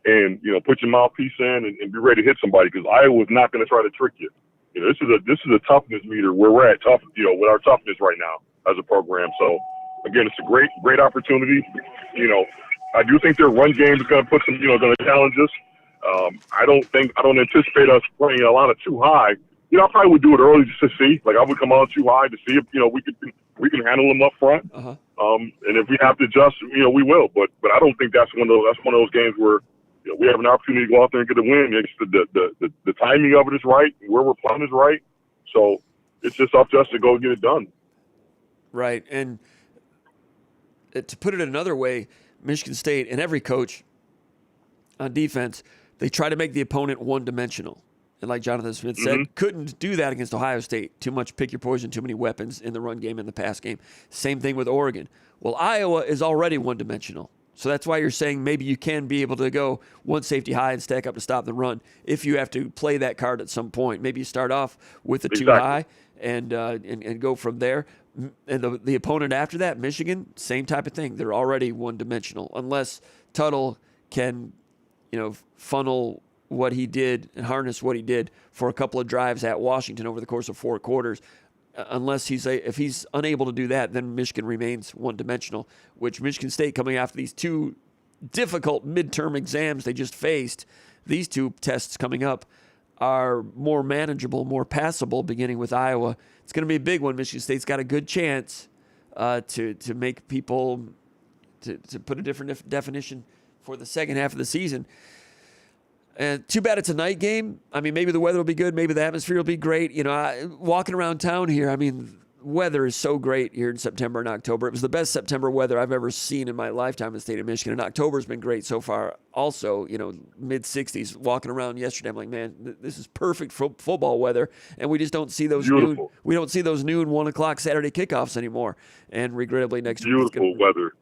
and, put your mouthpiece in and be ready to hit somebody, because Iowa's not going to try to trick you. This is a toughness meter where we're at tough, with our toughness right now as a program. So again, it's a great opportunity. I do think their run game is going to put some, going to challenge us. I don't anticipate us playing a lot of too high. I probably would do it early just to see. Like I would come out too high to see if we can handle them up front. Uh-huh. And if we have to adjust, we will. But I don't think that's one of those games where we have an opportunity to go out there and get a win. It's the timing of it is right, where we're playing is right. So it's just up to us to go get it done. Right, and to put it another way, Michigan State and every coach on defense, they try to make the opponent one-dimensional. And like Jonathan Smith said, couldn't do that against Ohio State. Too much pick your poison, too many weapons in the run game and the pass game. Same thing with Oregon. Well, Iowa is already one-dimensional. So that's why you're saying maybe you can be able to go one safety high and stack up to stop the run if you have to play that card at some point. Maybe you start off with the two high and go from there. And the opponent after that, Michigan, same type of thing. They're already one-dimensional unless Tuttle can, funnel what he did and harness what he did for a couple of drives at Washington over the course of 4 quarters. If he's unable to do that, then Michigan remains one-dimensional, which Michigan State, coming after these 2 difficult midterm exams they just faced, these 2 tests coming up are more manageable, more passable, beginning with Iowa. It's going to be a big one. Michigan State's got a good chance to make people, to put a different definition for the second half of the season. And too bad it's a night game. I mean, maybe the weather will be good. Maybe the atmosphere will be great. Walking around town here, weather is so great here in September and October. It was the best September weather I've ever seen in my lifetime in the state of Michigan. And October's been great so far also, mid-60s. Walking around yesterday, I'm like, man, this is perfect football weather. And we just don't see those noon 1 o'clock Saturday kickoffs anymore. And regrettably next week. Beautiful weather.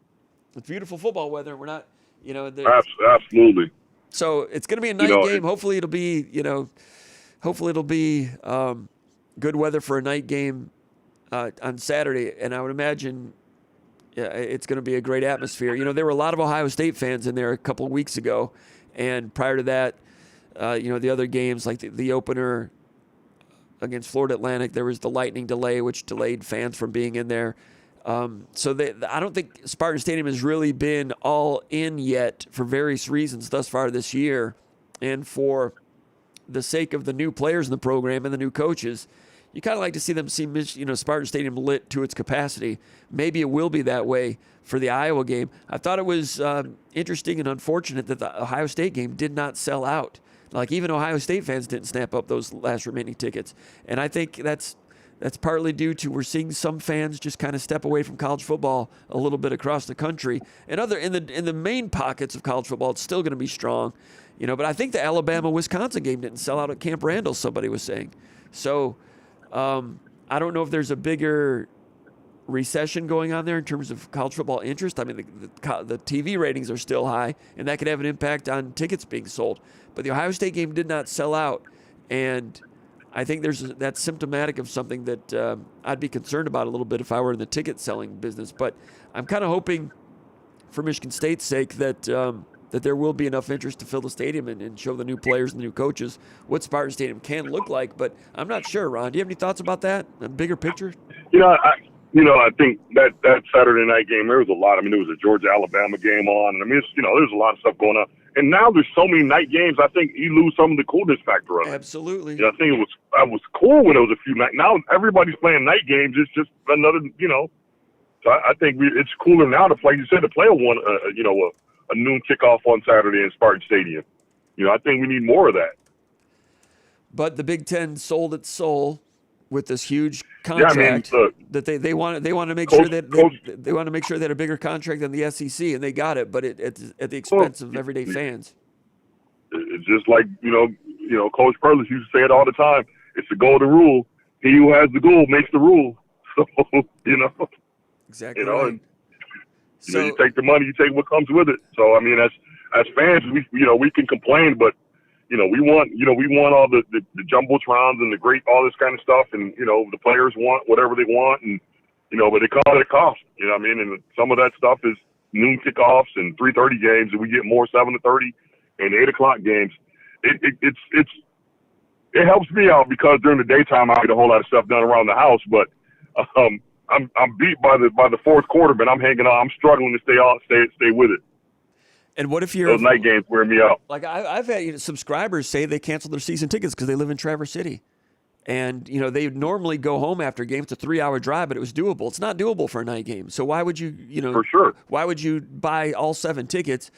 It's beautiful football weather. We're not, absolutely. So it's going to be a night game. Hopefully it'll be, good weather for a night game on Saturday. And I would imagine it's going to be a great atmosphere. There were a lot of Ohio State fans in there a couple of weeks ago. And prior to that, the other games like the opener against Florida Atlantic, there was the lightning delay, which delayed fans from being in there. So I don't think Spartan Stadium has really been all in yet for various reasons thus far this year. And for the sake of the new players in the program and the new coaches, you kind of like to see them see Spartan Stadium lit to its capacity. Maybe it will be that way for the Iowa game. I thought it was interesting and unfortunate that the Ohio State game did not sell out. Like even Ohio State fans didn't snap up those last remaining tickets. And I think that's partly due to we're seeing some fans just kind of step away from college football a little bit across the country. And in the main pockets of college football, it's still going to be strong, But I think the Alabama-Wisconsin game didn't sell out at Camp Randall, somebody was saying. So I don't know if there's a bigger recession going on there in terms of college football interest. I mean, the TV ratings are still high, and that could have an impact on tickets being sold. But the Ohio State game did not sell out, and I think that's symptomatic of something that I'd be concerned about a little bit if I were in the ticket selling business. But I'm kind of hoping, for Michigan State's sake, that there will be enough interest to fill the stadium and show the new players and the new coaches what Spartan Stadium can look like. But I'm not sure, Ron. Do you have any thoughts about that? A bigger picture? I think that Saturday night game, there was a lot. There was a Georgia-Alabama game on. And there's a lot of stuff going on. And now there's so many night games, I think you lose some of the coolness factor of it. Absolutely. I think it was cool when it was a few nights. Now everybody's playing night games. It's just another, So I think it's cooler now to play. You said to play a noon kickoff on Saturday in Spartan Stadium. I think we need more of that. But the Big Ten sold its soul with this huge contract that they want to make sure that they want to make sure they had a bigger contract than the SEC, and they got it, but it's at the expense of everyday fans. It's just like Coach Perlis used to say it all the time. It's the golden rule. He who has the goal makes the rule. So exactly. Right. So you take the money, you take what comes with it. So as fans, we can complain, but we want all the jumbotrons and all this kind of stuff, and the players want whatever they want, and but it comes at a cost. And some of that stuff is noon kickoffs and 3:30 games, and we get more 7:30 and 8 o'clock games. it helps me out because during the daytime I get a whole lot of stuff done around the house. But I'm beat by the fourth quarter, but I'm hanging on. I'm struggling to stay with it. And what if you're those night games wear me out? Like I've had subscribers say they canceled their season tickets because they live in Traverse City, and they normally go home after a game. It's a 3-hour drive, but it was doable. It's not doable for a night game. So why would you For sure. Why would you buy all 7 tickets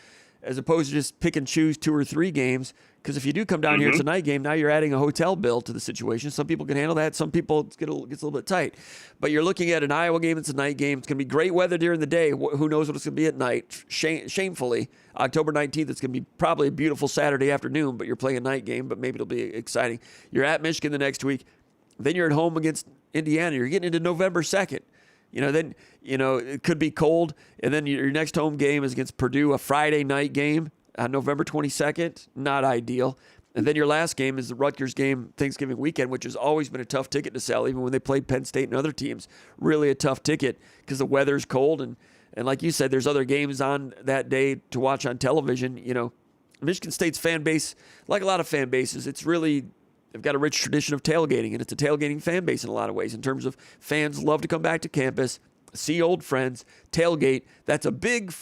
as opposed to just pick and choose 2 or 3 games? Because if you do come down here, it's a night game. Now you're adding a hotel bill to the situation. Some people can handle that. Some people gets a little bit tight. But you're looking at an Iowa game. It's a night game. It's going to be great weather during the day. Who knows what it's going to be at night? Shamefully, October 19th, it's going to be probably a beautiful Saturday afternoon, but you're playing a night game, but maybe it'll be exciting. You're at Michigan the next week. Then you're at home against Indiana. You're getting into November 2nd. Then it could be cold. And then your next home game is against Purdue, a Friday night game. On November 22nd, not ideal. And then your last game is the Rutgers game Thanksgiving weekend, which has always been a tough ticket to sell, even when they played Penn State and other teams. Really a tough ticket because the weather's cold. And like you said, there's other games on that day to watch on television. Michigan State's fan base, like a lot of fan bases, they've got a rich tradition of tailgating, and it's a tailgating fan base in a lot of ways in terms of fans love to come back to campus, see old friends, tailgate. That's a big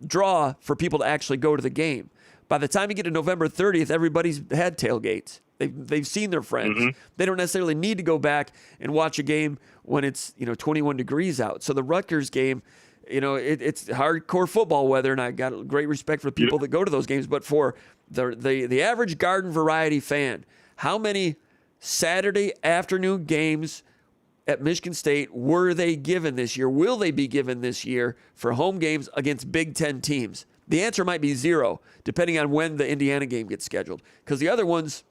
draw for people to actually go to the game. By the time you get to November 30th, everybody's had tailgates. They've seen their friends. They don't necessarily need to go back and watch a game when it's 21 degrees out. So the Rutgers game, it's hardcore football weather, and I got great respect for the people that go to those games. But for the average garden variety fan, how many Saturday afternoon games at Michigan State were they given this year? Will they be given this year for home games against Big Ten teams? The answer might be 0, depending on when the Indiana game gets scheduled. Because the other ones,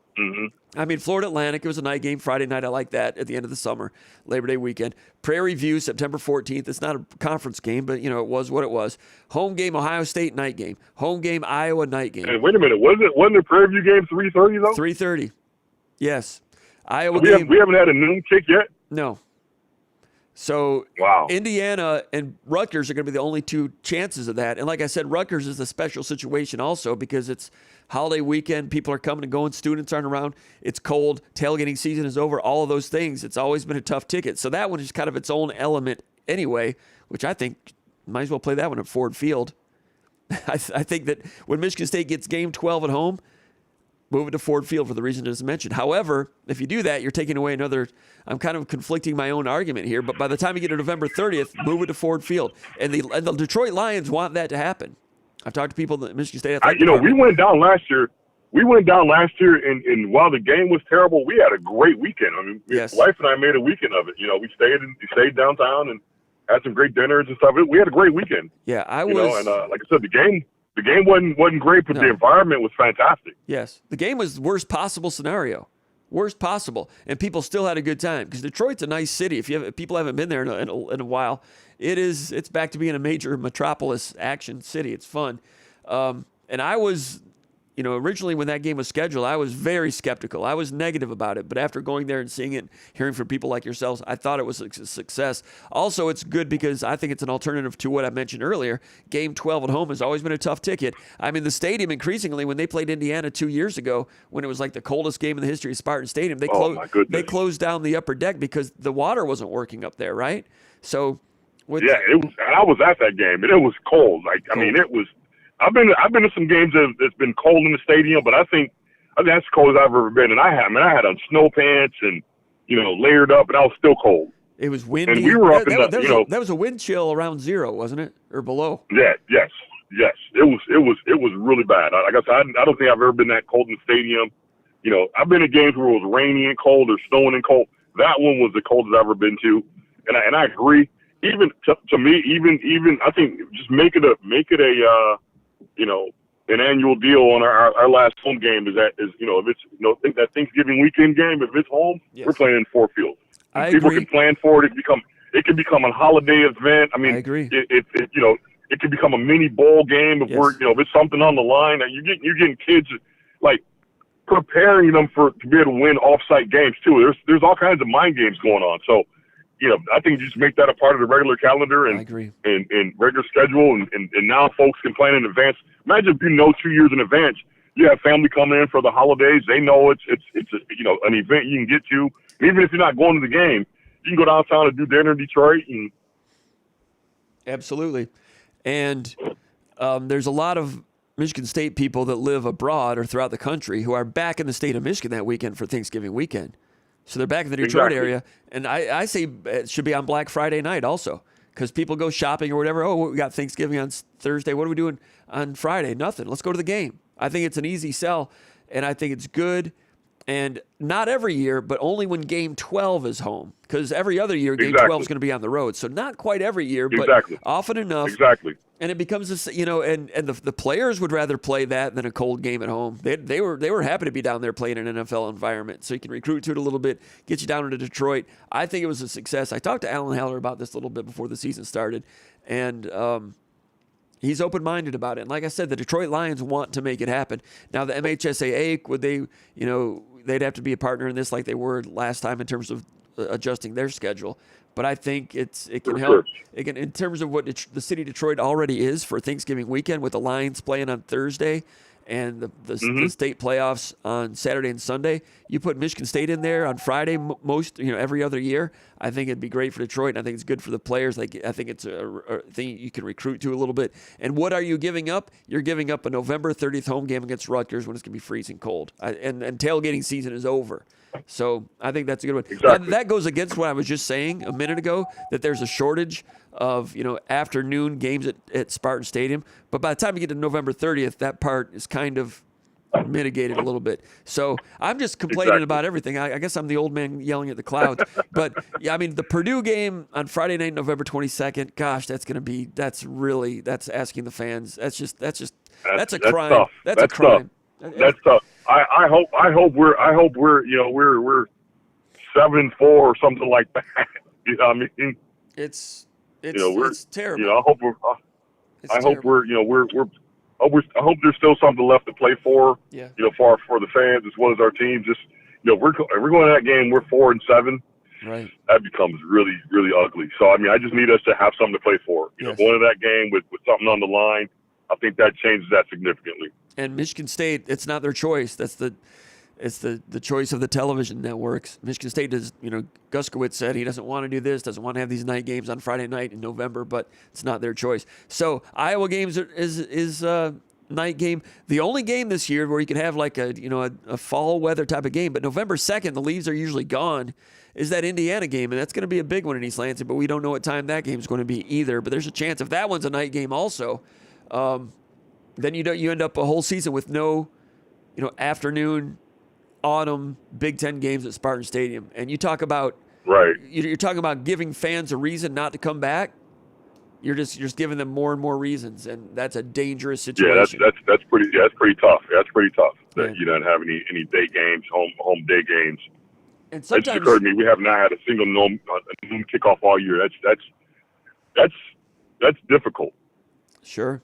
Florida Atlantic, it was a night game, Friday night. I like that at the end of the summer, Labor Day weekend. Prairie View, September 14th. It's not a conference game, but, it was what it was. Home game, Ohio State, night game. Home game, Iowa, night game. Hey, wait a minute. Wasn't the Prairie View game 3:30, though? 3:30. Yes. Iowa game. We haven't had a noon kick yet? No. So wow. Indiana and Rutgers are going to be the only 2 chances of that. And like I said, Rutgers is a special situation also because it's holiday weekend. People are coming and going. Students aren't around. It's cold. Tailgating season is over. All of those things. It's always been a tough ticket. So that one is kind of its own element anyway, which I think might as well play that one at Ford Field. I think that when Michigan State gets game 12 at home, move it to Ford Field for the reason just mentioned. However, if you do that, you're taking away another. I'm kind of conflicting my own argument here, but by the time you get to November 30th, move it to Ford Field. And the Detroit Lions want that to happen. I've talked to people at Michigan State. We went down last year. And while the game was terrible, we had a great weekend. I mean, yes. My wife and I made a weekend of it. We stayed downtown and had some great dinners and stuff. We had a great weekend. Yeah, and like I said, the game wasn't great, but the environment was fantastic. Yes, the game was the worst possible scenario, worst possible, and people still had a good time because Detroit's a nice city. If people haven't been there in a while, it's back to being a major metropolis action city. It's fun, and I was. Originally when that game was scheduled, I was very skeptical. I was negative about it. But after going there and seeing it, hearing from people like yourselves, I thought it was a success. Also, it's good because I think it's an alternative to what I mentioned earlier. Game 12 at home has always been a tough ticket. I mean, the stadium increasingly, when they played Indiana 2 years ago, when it was like the coldest game in the history of Spartan Stadium, they closed down the upper deck because the water wasn't working up there, right? So, it was. I was at that game, and it was cold. It was. I've been to some games that's been cold in the stadium, but I think that's as cold as I've ever been. And I had on snow pants and layered up, and I was still cold. It was windy. And we were up that was a wind chill around 0, wasn't it, or below? Yeah, yes. It was really bad. Like I said, I don't think I've ever been that cold in the stadium. I've been at games where it was rainy and cold or snowing and cold. That one was the coldest I've ever been to, and I agree. Even to me, even I think just make it a an annual deal on our last home game if it's that Thanksgiving weekend game, if it's home, yes. We're playing in Ford Field. People can plan for it. It can become a holiday event. I mean, I agree. It can become a mini bowl game if if it's something on the line. You're getting kids like preparing them to be able to win off-site games too. There's all kinds of mind games going on. So, I think you just make that a part of the regular calendar and regular schedule, and now folks can plan in advance. Imagine if 2 years in advance, you have family coming in for the holidays. They know it's a, an event you can get to. Even if you're not going to the game, you can go downtown and do dinner in Detroit. And absolutely. And there's a lot of Michigan State people that live abroad or throughout the country who are back in the state of Michigan that weekend for Thanksgiving weekend. So they're back in the Detroit area. And I say it should be on Black Friday night also, because people go shopping or whatever. Oh, we got Thanksgiving on Thursday. What are we doing on Friday? Nothing. Let's go to the game. I think it's an easy sell, and I think it's good. And not every year, but only when Game 12 is home. Because every other year, Game 12 is going to be on the road. So not quite every year, but often enough. Exactly. And it becomes this, and the players would rather play that than a cold game at home. They were happy to be down there playing in an NFL environment, so you can recruit to it a little bit, get you down into Detroit. I think it was a success. I talked to Alan Haller about this a little bit before the season started, and he's open-minded about it. And like I said, the Detroit Lions want to make it happen. Now the MHSAA, would they, they'd have to be a partner in this like they were last time in terms of adjusting their schedule. But I think it can help. It can, in terms of what the city of Detroit already is for Thanksgiving weekend, with the Lions playing on Thursday and the state playoffs on Saturday and Sunday. You put Michigan State in there on Friday every other year. I think it'd be great for Detroit, and I think it's good for the players. I think it's a thing you can recruit to a little bit. And what are you giving up? You're giving up a November 30th home game against Rutgers when it's going to be freezing cold, and tailgating season is over. So I think that's a good one. Exactly. That goes against what I was just saying a minute ago, that there's a shortage of afternoon games at Spartan Stadium. But by the time you get to November 30th, that part is kind of mitigated a little bit. So I'm just complaining about everything. I guess I'm the old man yelling at the clouds. But yeah, I mean, the Purdue game on Friday night, November 22nd. Gosh, that's asking the fans. That's a crime. Tough. That's a crime. Tough. That's tough. I hope we're 7-4 or something like that. You know what I mean? It's terrible. I hope I hope there's still something left to play for. Yeah. For the fans as well as our team. Just if we're going to that game, we're 4-7. Right. That becomes really, really ugly. So I just need us to have something to play for. Going to that game with something on the line, I think that changes that significantly. And Michigan State, it's not their choice. It's the choice of the television networks. Michigan State is, Guskowitz said he doesn't want to do this, doesn't want to have these night games on Friday night in November, but it's not their choice. So Iowa games is night game. The only game this year where you can have like a fall weather type of game, but November 2nd, the leaves are usually gone, is that Indiana game, and that's going to be a big one in East Lansing, but we don't know what time that game is going to be either. But there's a chance if that one's a night game also, then you end up a whole season with no, afternoon, autumn Big Ten games at Spartan Stadium. And you talk about you're talking about giving fans a reason not to come back. You're just giving them more and more reasons, and that's a dangerous situation. Yeah, that's pretty tough. That's pretty tough. That you don't have any day games, home day games. And sometimes it just occurred to me we have not had a single noon kickoff all year. That's difficult. Sure.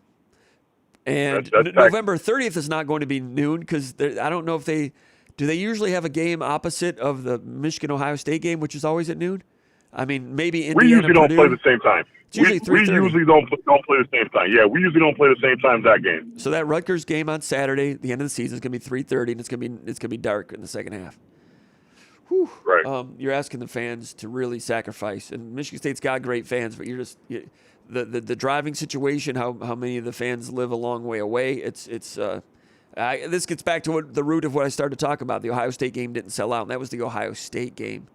And that's November 30th is not going to be noon because I don't know if they usually have a game opposite of the Michigan-Ohio State game, which is always at noon. I mean, maybe Indiana. We usually don't Purdue, play the same time. It's usually 3:30. We usually don't play the same time. Yeah, we usually don't play the same time as that game. So that Rutgers game on Saturday, the end of the season, is going to be 3:30, and it's going to be dark in the second half. Whew. Right. You're asking the fans to really sacrifice, and Michigan State's got great fans, but the driving situation, how many of the fans live a long way away. This gets back to the root of what I started to talk about. The Ohio State game didn't sell out, and that was the Ohio State game.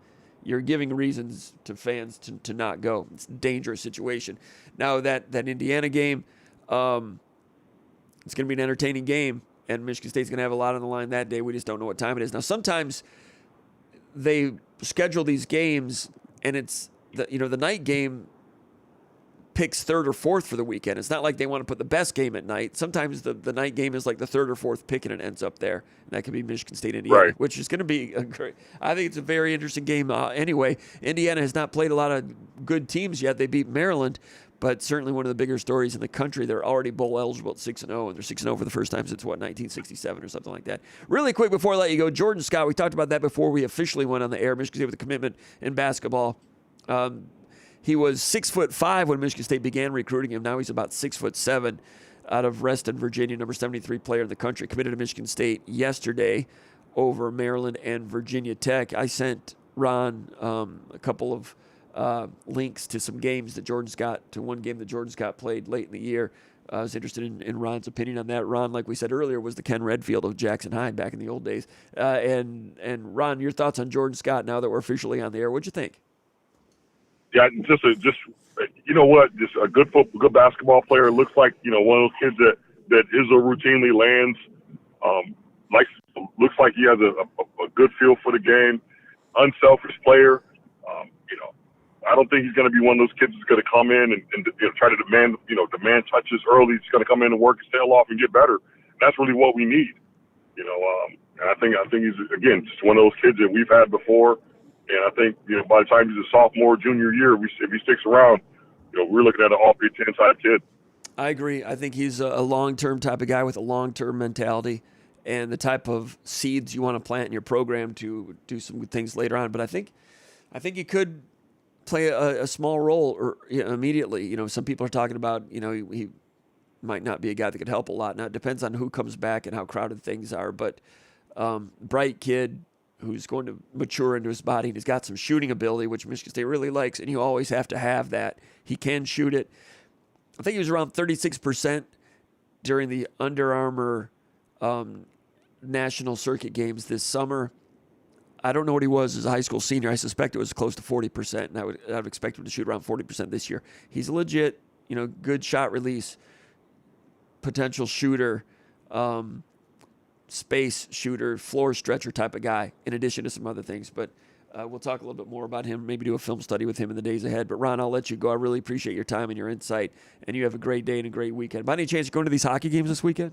You're giving reasons to fans to not go. It's a dangerous situation. Now that Indiana game, it's going to be an entertaining game, and Michigan State's going to have a lot on the line that day. We just don't know what time it is. Now sometimes they schedule these games, and it's the night game picks third or fourth for the weekend. It's not like they want to put the best game at night. Sometimes the night game is like the third or fourth pick and it ends up there. And that could be Michigan State, Indiana, which is going to be I think it's a very interesting game anyway. Indiana has not played a lot of good teams yet. They beat Maryland, but certainly one of the bigger stories in the country. They're already bowl eligible at 6-0, and they're 6-0 for the first time since 1967 or something like that. Really quick before I let you go, Jordan Scott, we talked about that before we officially went on the air. Michigan State with a commitment in basketball. He was 6'5" when Michigan State began recruiting him. Now he's about 6'7". out of Reston, Virginia, number 73 player in the country, committed to Michigan State yesterday over Maryland and Virginia Tech. I sent Ron a couple of links to some games that Jordan Scott, to one game that Jordan Scott played late in the year. I was interested in Ron's opinion on that. Ron, like we said earlier, was the Ken Redfield of Jackson High back in the old days. And Ron, your thoughts on Jordan Scott now that we're officially on the air? What'd you think? Yeah, just you know what, just a good basketball player. Looks like, you know, one of those kids that Izzo routinely lands. Looks like he has a good feel for the game. Unselfish player. You know, I don't think he's going to be one of those kids that's going to come in and try to demand touches early. He's going to come in and work his tail off and get better. That's really what we need. You know, and I think he's, again, just one of those kids that we've had before. And I think, you know, by the time he's a sophomore, junior year, if he sticks around, you know, we're looking at an all Big Ten type kid. I agree. I think he's a long-term type of guy with a long-term mentality and the type of seeds you want to plant in your program to do some good things later on. But I think he could play a small role or immediately. You know, some people are talking about, you know, he might not be a guy that could help a lot. Now, it depends on who comes back and how crowded things are. But bright kid who's going to mature into his body, and he's got some shooting ability, which Michigan State really likes, and you always have to have that. He can shoot it. I think he was around 36% during the Under Armour national circuit games this summer. I don't know what he was as a high school senior. I suspect it was close to 40%, and I would expect him to shoot around 40% this year. He's a legit, you know, good shot release, potential shooter, space shooter, floor stretcher type of guy, in addition to some other things. But we'll talk a little bit more about him, maybe do a film study with him in the days ahead. But, Ron, I'll let you go. I really appreciate your time and your insight, and you have a great day and a great weekend. By any chance, you're going to these hockey games this weekend?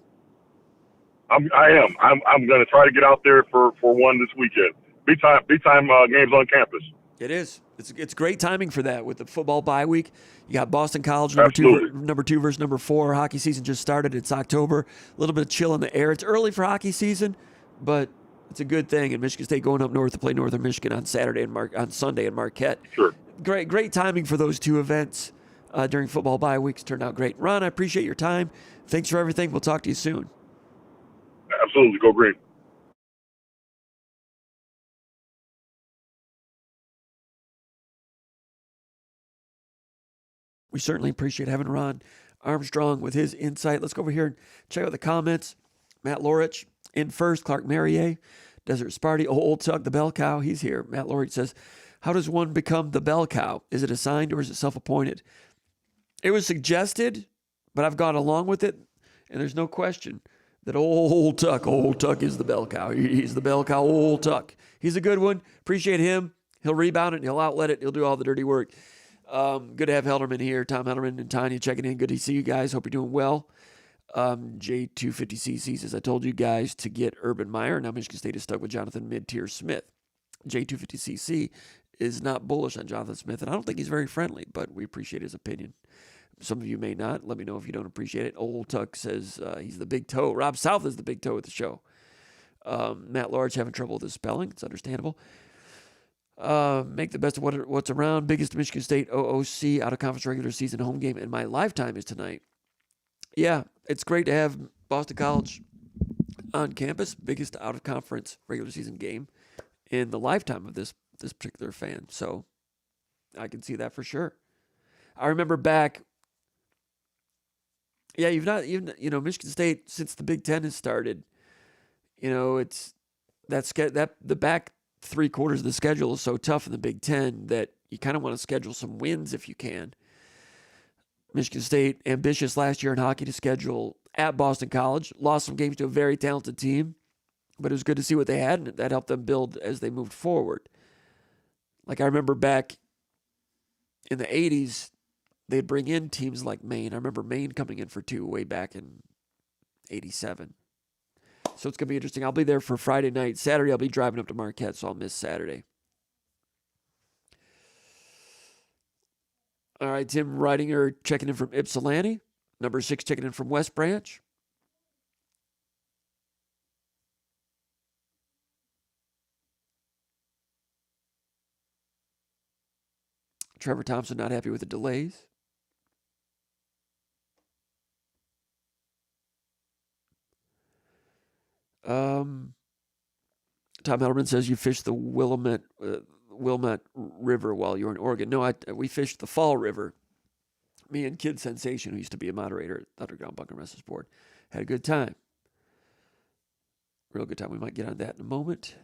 I am. I'm going to try to get out there for one this weekend. Big time games on campus. It is. It's great timing for that with the football bye week. You got Boston College number two versus number 4. Hockey season just started. It's October. A little bit of chill in the air. It's early for hockey season, but it's a good thing. And Michigan State going up north to play Northern Michigan on Sunday in Marquette. Sure. Great timing for those two events during football bye weeks. Turned out great. Ron, I appreciate your time. Thanks for everything. We'll talk to you soon. Absolutely. Go Green. We certainly appreciate having Ron Armstrong with his insight. Let's go over here and check out the comments. Matt Lorich in first. Clark Merrier, Desert Sparty, Old Tuck, the bell cow. He's here. Matt Lorich says, how does one become the bell cow? Is it assigned or is it self-appointed? It was suggested, but I've gone along with it, and there's no question that Old Tuck is the bell cow. He's the bell cow, Old Tuck. He's a good one. Appreciate him. He'll rebound it, and he'll outlet it. He'll do all the dirty work. Good to have Helderman here. Tom Helderman and Tanya checking in. Good to see you guys. Hope you're doing well. J250cc says, I told you guys to get Urban Meyer. Now Michigan State is stuck with Jonathan Mid-Tier Smith. J250cc is not bullish on Jonathan Smith, and I don't think he's very friendly, but we appreciate his opinion. Some of you may not. Let me know if you don't appreciate it. Old Tuck says he's the big toe. Rob South is the big toe at the show. Matt Large having trouble with his spelling. It's understandable. Make the best of what's around. Biggest Michigan State OOC out-of-conference regular season home game in my lifetime is tonight. Yeah, it's great to have Boston College on campus. Biggest out-of-conference regular season game in the lifetime of this particular fan. So I can see that for sure. I remember back. Yeah, Michigan State, since the Big Ten has started, it's the back 3 quarters of the schedule is so tough in the Big Ten that you kind of want to schedule some wins if you can. Michigan State, ambitious last year in hockey to schedule at Boston College, lost some games to a very talented team, but it was good to see what they had, and that helped them build as they moved forward. Like I remember back in the 80s, they'd bring in teams like Maine. I remember Maine coming in for 2 way back in 87. So it's going to be interesting. I'll be there for Friday night. Saturday, I'll be driving up to Marquette, so I'll miss Saturday. All right, Tim Ridinger checking in from Ypsilanti. Number 6 checking in from West Branch. Trevor Thompson not happy with the delays. Tom Helderman says you fished the Willamette River while you were in Oregon. No, we fished the Fall River. Me and Kid Sensation, who used to be a moderator at the Underground Bunker Message Board, had a good time. Real good time. We might get on that in a moment.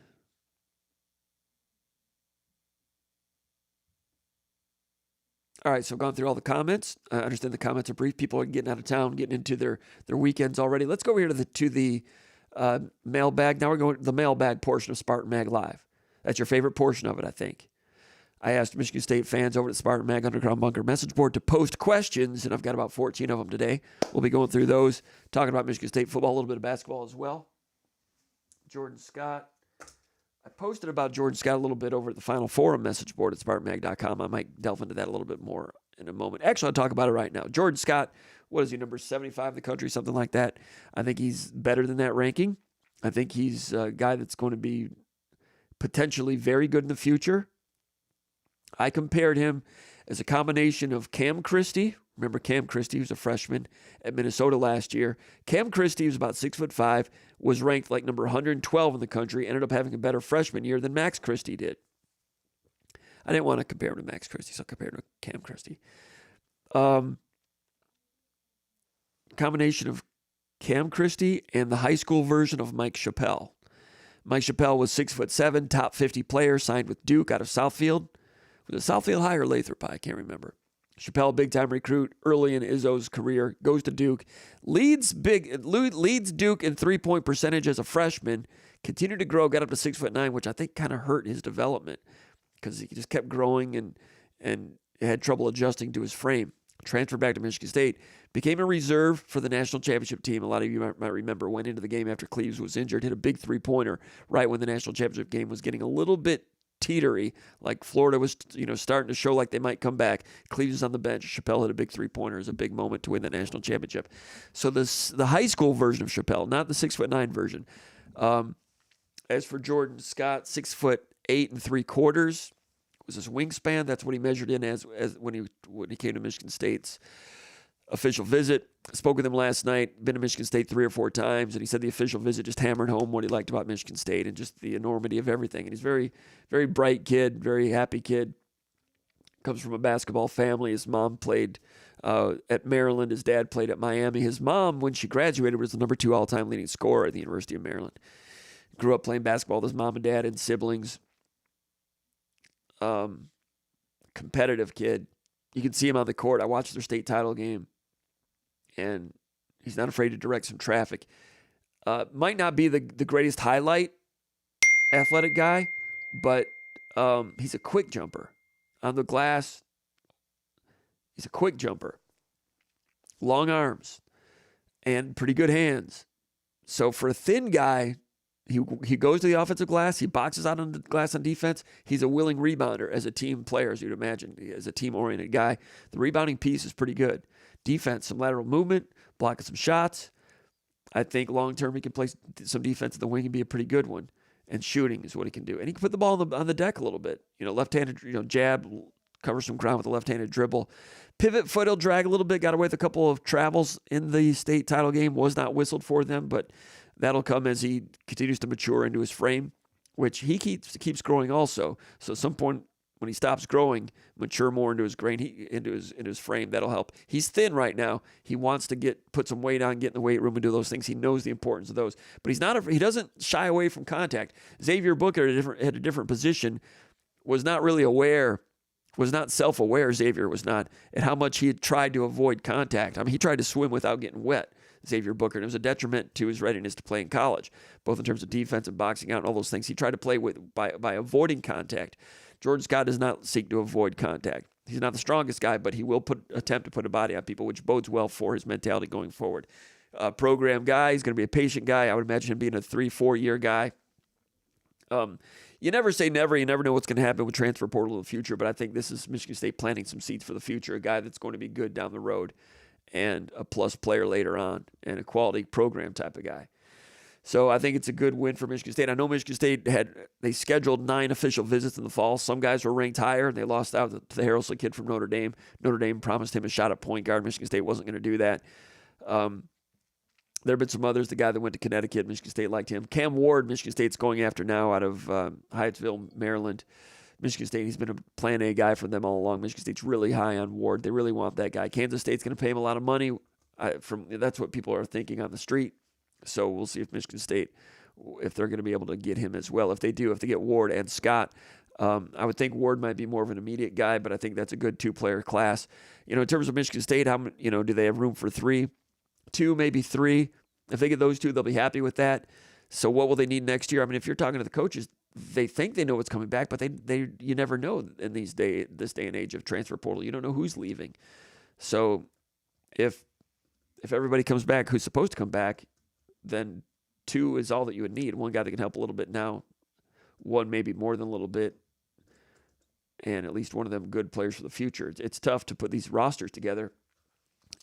All right, so I've gone through all the comments. I understand the comments are brief. People are getting out of town, getting into their weekends already. Let's go over here to the mailbag. Now we're going to the mailbag portion of Spartan Mag Live. That's your favorite portion of it, I think. I asked Michigan State fans over at Spartan Mag Underground Bunker Message Board to post questions, and I've got about 14 of them today. We'll be going through those, talking about Michigan State football, a little bit of basketball as well. Jordan Scott. I posted about Jordan Scott a little bit over at the Final Forum message board at SpartanMag.com. I might delve into that a little bit more in a moment. Actually, I'll talk about it right now. Jordan Scott, what is he, number 75 in the country, something like that? I think he's better than that ranking. I think he's a guy that's going to be potentially very good in the future. I compared him as a combination of Cam Christie. Remember Cam Christie, who's a freshman at Minnesota last year. Cam Christie was about 6'5", was ranked like number 112 in the country, ended up having a better freshman year than Max Christie did. I didn't want to compare him to Max Christie, so I compared him to Cam Christie. Combination of Cam Christie and the high school version of Mike Chappell. Mike Chappell was 6'7", top 50 player, signed with Duke out of Southfield. Was it Southfield High or Lathrop High? I can't remember. Chappelle, big-time recruit early in Izzo's career, goes to Duke, leads Duke in three-point percentage as a freshman, continued to grow, got up to 6'9", which I think kind of hurt his development because he just kept growing and had trouble adjusting to his frame. Transferred back to Michigan State, became a reserve for the national championship team. A lot of you might remember, went into the game after Cleves was injured, hit a big three-pointer right when the national championship game was getting a little bit teetery, like Florida was, starting to show like they might come back. Cleves was on the bench. Chappelle hit a big three-pointer. It was a big moment to win the national championship. So the high school version of Chappelle, not the 6'9" version. As for Jordan Scott, 6'8" 3/4 was his wingspan. That's what he measured in as when he came to Michigan State's official visit. Spoke with him last night. Been to Michigan State 3 or 4 times, and he said the official visit just hammered home what he liked about Michigan State and just the enormity of everything. And he's very, very bright kid, very happy kid. Comes from a basketball family. His mom played at Maryland. His dad played at Miami. His mom, when she graduated, was the number 2 all-time leading scorer at the University of Maryland. Grew up playing basketball with his mom and dad and siblings. Competitive kid. You can see him on the court. I watched their state title game, and he's not afraid to direct some traffic. Might not be the greatest highlight athletic guy, but he's a quick jumper. On the glass, he's a quick jumper. Long arms and pretty good hands. So for a thin guy, he goes to the offensive glass. He boxes out on the glass on defense. He's a willing rebounder as a team player, as you'd imagine, as a team-oriented guy. The rebounding piece is pretty good. Defense, some lateral movement, blocking some shots. I think long-term he can play some defense at the wing and be a pretty good one. And shooting is what he can do. And he can put the ball on the deck a little bit. Left-handed, jab, cover some ground with a left-handed dribble. Pivot foot, he'll drag a little bit. Got away with a couple of travels in the state title game. Was not whistled for them, but that'll come as he continues to mature into his frame, which he keeps growing also. So at some point when he stops growing, mature more into his grain, into his frame. That'll help. He's thin right now. He wants to put some weight on, get in the weight room and do those things. He knows the importance of those, but he doesn't shy away from contact. Xavier Booker at a different position was not really aware. Was not self-aware, Xavier was not, at how much he had tried to avoid contact. I mean, he tried to swim without getting wet, Xavier Booker, and it was a detriment to his readiness to play in college, both in terms of defense and boxing out and all those things. He tried to play by avoiding contact. Jordan Scott does not seek to avoid contact. He's not the strongest guy, but he will attempt to put a body on people, which bodes well for his mentality going forward. Program guy, he's going to be a patient guy. I would imagine him being a 3-4 year guy. You never say never. You never know what's going to happen with transfer portal in the future, but I think this is Michigan State planting some seeds for the future, a guy that's going to be good down the road and a plus player later on and a quality program type of guy. So I think it's a good win for Michigan State. I know Michigan State they scheduled 9 official visits in the fall. Some guys were ranked higher, and they lost out to the Harrelson kid from Notre Dame. Notre Dame promised him a shot at point guard. Michigan State wasn't going to do that. There have been some others. The guy that went to Connecticut, Michigan State liked him. Cam Ward, Michigan State's going after now out of Hyattsville, Maryland. Michigan State, he's been a plan A guy for them all along. Michigan State's really high on Ward. They really want that guy. Kansas State's going to pay him a lot of money. That's what people are thinking on the street. So we'll see if Michigan State, if they're going to be able to get him as well. If they do, if they get Ward and Scott, I would think Ward might be more of an immediate guy, but I think that's a good two-player class. In terms of Michigan State, do they have room for 3? 2, maybe 3. If they get those 2, they'll be happy with that. So what will they need next year? I mean, if you're talking to the coaches, they think they know what's coming back, but you never know in this day and age of transfer portal. You don't know who's leaving. So if everybody comes back who's supposed to come back, then 2 is all that you would need. One guy that can help a little bit now, one maybe more than a little bit, and at least one of them good players for the future. It's tough to put these rosters together.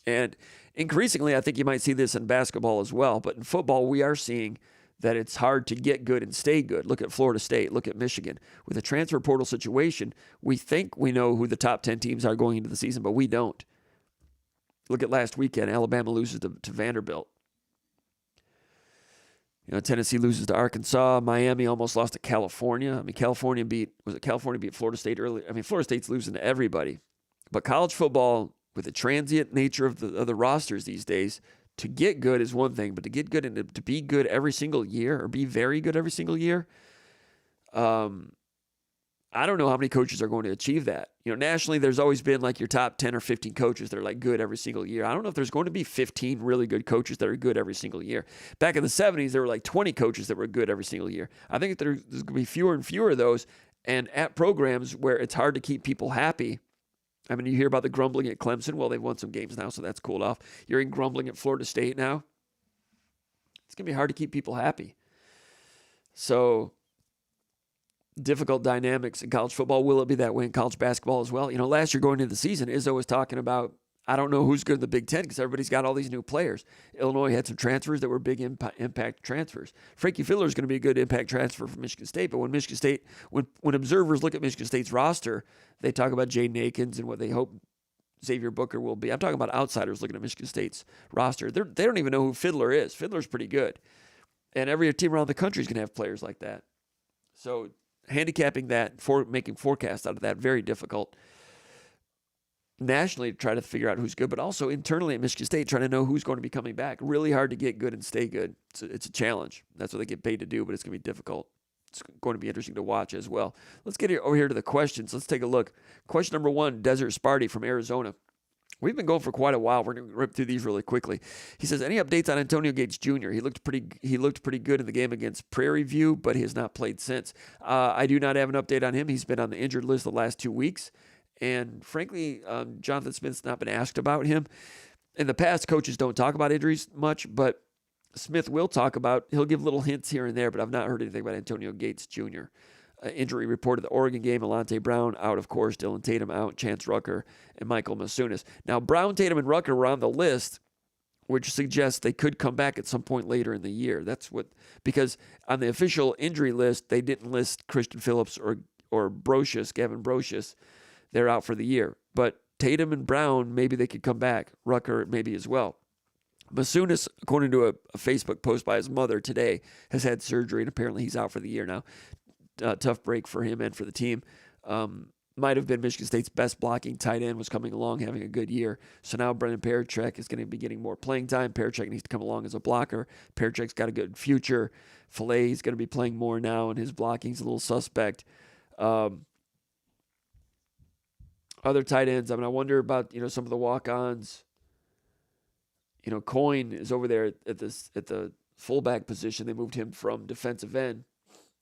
And increasingly, I think you might see this in basketball as well. But in football, we are seeing that it's hard to get good and stay good. Look at Florida State. Look at Michigan. With a transfer portal situation, we think we know who the top 10 teams are going into the season, but we don't. Look at last weekend. Alabama loses to Vanderbilt. Tennessee loses to Arkansas. Miami almost lost to California. I mean, California beat Florida State early. I mean, Florida State's losing to everybody. But college football, with the transient nature of the rosters these days, to get good is one thing, but to get good and to be good every single year or be very good every single year, I don't know how many coaches are going to achieve that. Nationally, there's always been like your top 10 or 15 coaches that are like good every single year. I don't know if there's going to be 15 really good coaches that are good every single year. Back in the 70s, there were like 20 coaches that were good every single year. I think there's going to be fewer and fewer of those. And at programs where it's hard to keep people happy, I mean, you hear about the grumbling at Clemson. Well, they've won some games now, so that's cooled off. You're hearing grumbling at Florida State now. It's going to be hard to keep people happy. So, difficult dynamics in college football. Will it be that way in college basketball as well? Last year going into the season, Izzo was talking about, I don't know who's good in the Big Ten because everybody's got all these new players. Illinois had some transfers that were big impact transfers. Frankie Fiddler is going to be a good impact transfer for Michigan State, but when observers look at Michigan State's roster, they talk about Jaden Akins and what they hope Xavier Booker will be. I'm talking about outsiders looking at Michigan State's roster. They don't even know who Fiddler is. Fiddler's pretty good. And every team around the country is going to have players like that. So handicapping that, making forecasts out of that, very difficult. Nationally to try to figure out who's good, but also internally at Michigan State trying to know who's going to be coming back. Really hard to get good and stay good. It's a challenge. That's what they get paid to do, but it's going to be difficult. It's going to be interesting to watch as well. Let's get over here to the questions. Let's take a look. Question number 1, Desert Sparty from Arizona. We've been going for quite a while. We're going to rip through these really quickly. He says, any updates on Antonio Gates Jr.? He looked pretty good in the game against Prairie View, but he has not played since. I do not have an update on him. He's been on the injured list the last 2 weeks. And frankly, Jonathan Smith's not been asked about him. In the past, coaches don't talk about injuries much, but Smith will he'll give little hints here and there, but I've not heard anything about Antonio Gates Jr. Injury report of the Oregon game, Alante Brown out, of course, Dylan Tatum out, Chance Rucker, and Michael Masunas. Now, Brown, Tatum, and Rucker were on the list, which suggests they could come back at some point later in the year. Because on the official injury list, they didn't list Christian Phillips or Gavin Brocious. They're out for the year. But Tatum and Brown, maybe they could come back. Rucker, maybe as well. Masunas, according to a Facebook post by his mother today, has had surgery, and apparently he's out for the year now. Tough break for him and for the team. Might have been Michigan State's best blocking tight end, was coming along, having a good year. So now Brendan Parachek is going to be getting more playing time. Parachek needs to come along as a blocker. Parachek's got a good future. Fillet's going to be playing more now, and his blocking's a little suspect. Other tight ends, I wonder about, some of the walk-ons. Coyne is over there at the fullback position. They moved him from defensive end.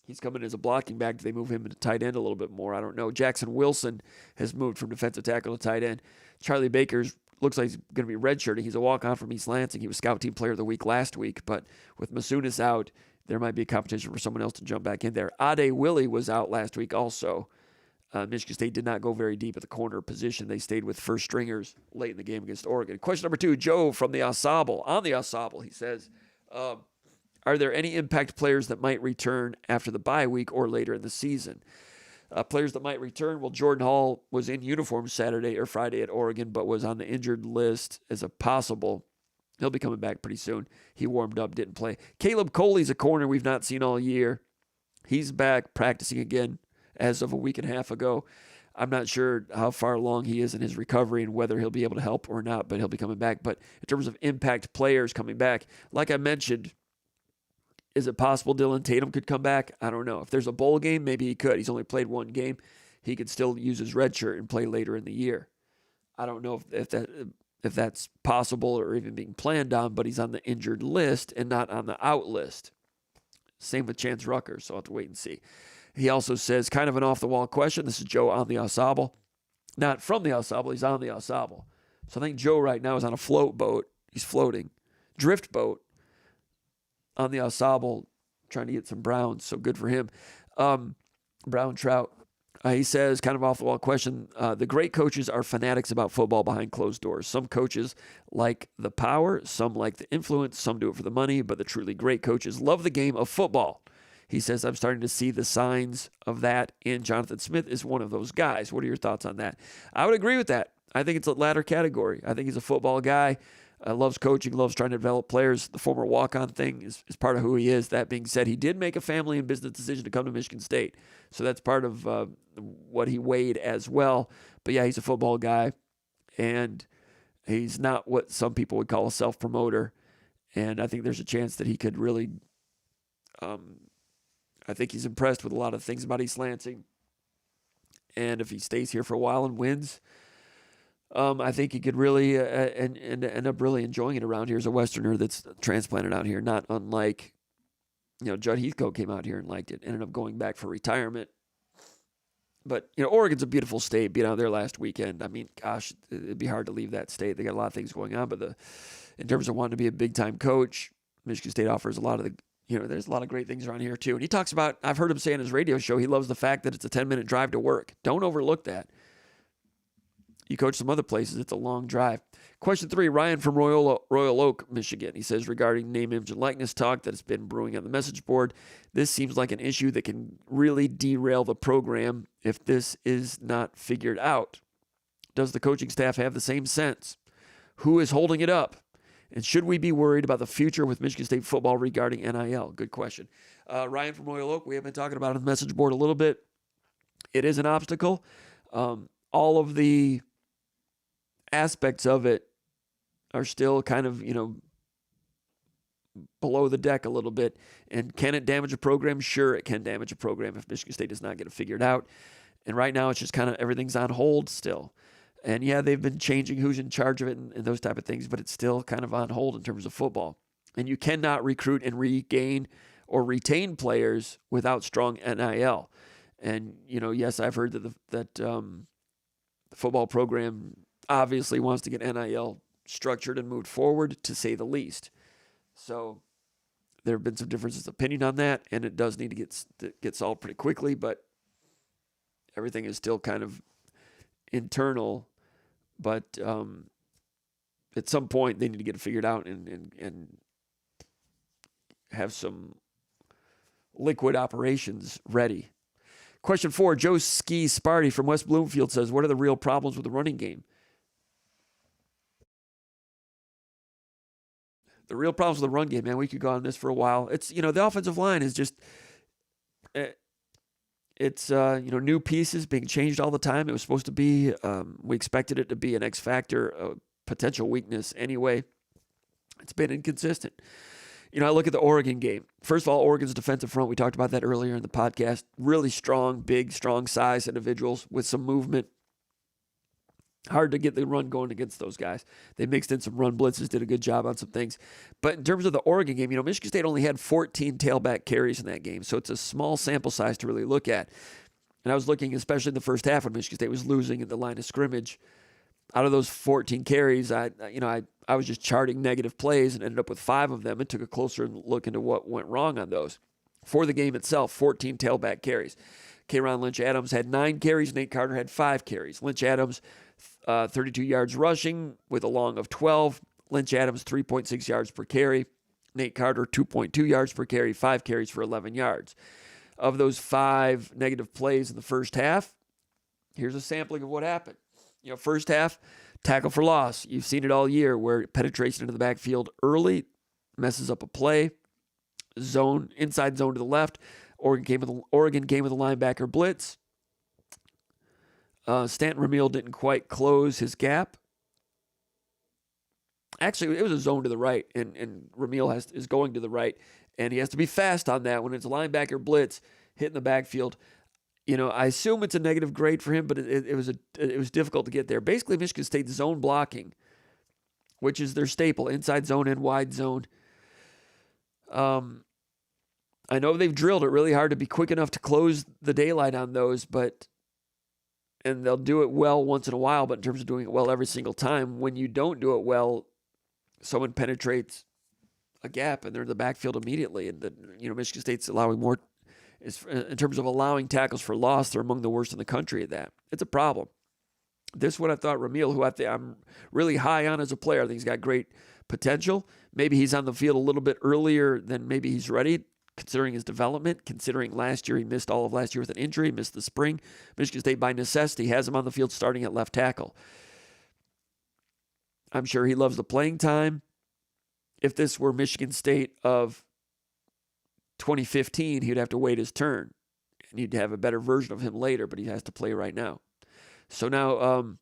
He's coming as a blocking back. Do they move him into tight end a little bit more? I don't know. Jackson Wilson has moved from defensive tackle to tight end. Charlie Baker looks like he's going to be redshirting. He's a walk-on from East Lansing. He was Scout Team Player of the Week last week, but with Masunas out, there might be a competition for someone else to jump back in there. Ade Willie was out last week also. Michigan State did not go very deep at the corner position. They stayed with first stringers late in the game against Oregon. Question number 2, Joe from the Ensemble. On the Ensemble, he says, are there any impact players that might return after the bye week or later in the season? Players that might return, well, Jordan Hall was in uniform Saturday or Friday at Oregon, but was on the injured list as a possible He'll be coming back pretty soon. He warmed up, didn't play. Caleb Coley's a corner we've not seen all year. He's back practicing again as of a week and a half ago. I'm not sure how far along he is in his recovery and whether he'll be able to help or not, but he'll be coming back. But in terms of impact players coming back, like I mentioned, is it possible Dylan Tatum could come back? I don't know. If there's a bowl game, maybe he could. He's only played one game. He could still use his red shirt and play later in the year. I don't know if that's possible or even being planned on, but he's on the injured list and not on the out list. Same with Chance Rucker, so I'll have to wait and see. He also says, kind of an off-the-wall question. This is Joe on the Ensemble. Not from the Ensemble, he's on the Ensemble. So I think Joe right now is on a float boat. He's floating. Drift boat on the Ensemble, trying to get some browns, so good for him. Brown trout. He says, kind of off-the-wall question, the great coaches are fanatics about football behind closed doors. Some coaches like the power, some like the influence, some do it for the money, but the truly great coaches love the game of football. He says, I'm starting to see the signs of that, and Jonathan Smith is one of those guys. What are your thoughts on that? I would agree with that. I think it's a latter category. I think he's a football guy, loves coaching, loves trying to develop players. The former walk-on thing is part of who he is. That being said, he did make a family and business decision to come to Michigan State. So that's part of what he weighed as well. But yeah, he's a football guy, and he's not what some people would call a self-promoter. And I think there's a chance that he could really I think he's impressed with a lot of things about East Lansing. And if he stays here for a while and wins, I think he could really and end up really enjoying it around here as a Westerner that's transplanted out here, not unlike, Judd Heathcote came out here and liked it, ended up going back for retirement. But, Oregon's a beautiful state, being out there last weekend. I mean, gosh, it'd be hard to leave that state. They got a lot of things going on, but in terms of wanting to be a big-time coach, Michigan State offers a lot of there's a lot of great things around here, too. And he talks about, I've heard him say on his radio show, he loves the fact that it's a 10-minute drive to work. Don't overlook that. You coach some other places, it's a long drive. Question 3, Ryan from Royal Oak, Michigan. He says, regarding name, image, and likeness talk that has been brewing on the message board, this seems like an issue that can really derail the program if this is not figured out. Does the coaching staff have the same sense? Who is holding it up? And should we be worried about the future with Michigan State football regarding NIL? Good question. Ryan from Royal Oak, we have been talking about it on the message board a little bit. It is an obstacle. All of the aspects of it are still kind of, below the deck a little bit. And can it damage a program? Sure, it can damage a program if Michigan State does not get it figured out. And right now, it's just kind of everything's on hold still. And yeah, they've been changing who's in charge of it and those type of things, but it's still kind of on hold in terms of football. And you cannot recruit and regain or retain players without strong NIL. And, yes, I've heard that the football program obviously wants to get NIL structured and moved forward, to say the least. So there have been some differences of opinion on that, and it does need to get solved pretty quickly, but everything is still kind of internal. But at some point, they need to get it figured out and have some liquid operations ready. Question 4, Joe Ski Sparty from West Bloomfield says, what are the real problems with the running game? The real problems with the run game, man, we could go on this for a while. It's, the offensive line is just, it's, new pieces being changed all the time. It was supposed to be, we expected it to be an X factor, a potential weakness anyway. It's been inconsistent. I look at the Oregon game. First of all, Oregon's defensive front, we talked about that earlier in the podcast. Really strong, big, strong size individuals with some movement. Hard to get the run going against those guys. They mixed in some run blitzes, did a good job on some things. But in terms of the Oregon game, Michigan State only had 14 tailback carries in that game. So it's a small sample size to really look at. And I was looking, especially in the first half when Michigan State was losing at the line of scrimmage. Out of those 14 carries, I was just charting negative plays and ended up with 5 of them and took a closer look into what went wrong on those. For the game itself, 14 tailback carries. K'Ron Lynch-Adams had 9 carries. Nate Carter had 5 carries. Lynch-Adams, 32 yards rushing with a long of 12. Lynch-Adams, 3.6 yards per carry. Nate Carter, 2.2 yards per carry, 5 carries for 11 yards. Of those 5 negative plays in the first half, here's a sampling of what happened. First half, Tackle for loss. You've seen it all year where penetration into the backfield early messes up a play. Zone, inside zone to the left. Oregon game with the linebacker blitz. Stanton Ramil didn't quite close his gap. Actually, it was a zone to the right, and Ramil is going to the right, and he has to be fast on that when it's a linebacker blitz hitting the backfield. I assume it's a negative grade for him, but it was difficult to get there. Basically, Michigan State's zone blocking, which is their staple, inside zone and wide zone. I know they've drilled it really hard to be quick enough to close the daylight on those, and they'll do it well once in a while, but in terms of doing it well every single time, when you don't do it well, someone penetrates a gap and they're in the backfield immediately. And Michigan State's allowing more. In terms of allowing tackles for loss, they're among the worst in the country at that. It's a problem. This one I thought Ramil, who I'm really high on as a player, I think he's got great potential. Maybe he's on the field a little bit earlier than maybe he's ready, considering his development, considering last year he missed all of last year with an injury, missed the spring. Michigan State, by necessity, has him on the field starting at left tackle. I'm sure he loves the playing time. If this were Michigan State of 2015, he'd have to wait his turn, and he'd have a better version of him later, but he has to play right now. So now,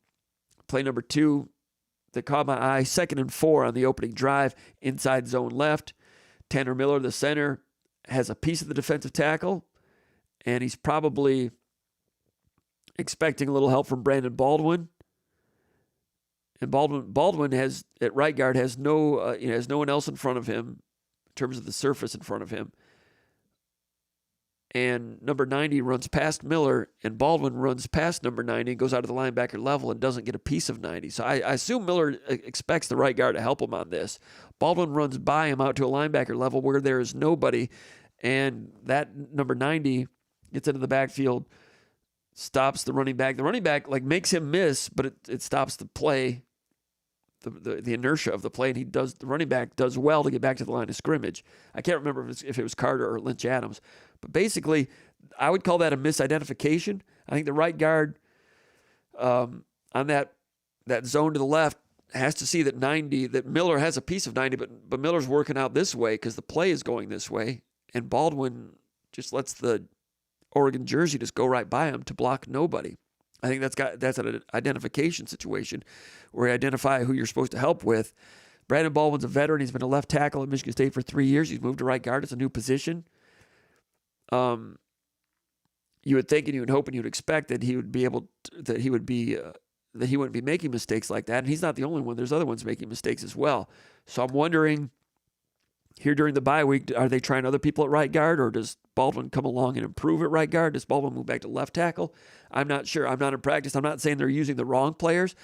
play number 2 that caught my eye, 2nd and 4 on the opening drive, inside zone left. Tanner Miller, the center, has a piece of the defensive tackle, and he's probably expecting a little help from Brandon Baldwin. And Baldwin has at right guard has no one else in front of him in terms of the surface in front of him. And number 90 runs past Miller, and Baldwin runs past number 90 and goes out to the linebacker level and doesn't get a piece of 90. So I assume Miller expects the right guard to help him on this. Baldwin runs by him out to a linebacker level where there is nobody, and that number 90 gets into the backfield, stops the running back. The running back makes him miss, but it stops the play, the inertia of the play, and the running back does well to get back to the line of scrimmage. I can't remember if it was Carter or Lynch Adams. But basically, I would call that a misidentification. I think the right guard on that zone to the left has to see that Miller has a piece of 90, but Miller's working out this way because the play is going this way, and Baldwin just lets the Oregon jersey just go right by him to block nobody. I think that's an identification situation where you identify who you're supposed to help with. Brandon Baldwin's a veteran. He's been a left tackle at Michigan State for 3 years. He's moved to right guard. It's a new position. You would think and you would hope and you would expect that he wouldn't be making mistakes like that. And he's not the only one. There's other ones making mistakes as well. So I'm wondering here during the bye week, are they trying other people at right guard, or does Baldwin come along and improve at right guard? Does Baldwin move back to left tackle? I'm not sure. I'm not in practice. I'm not saying they're using the wrong players.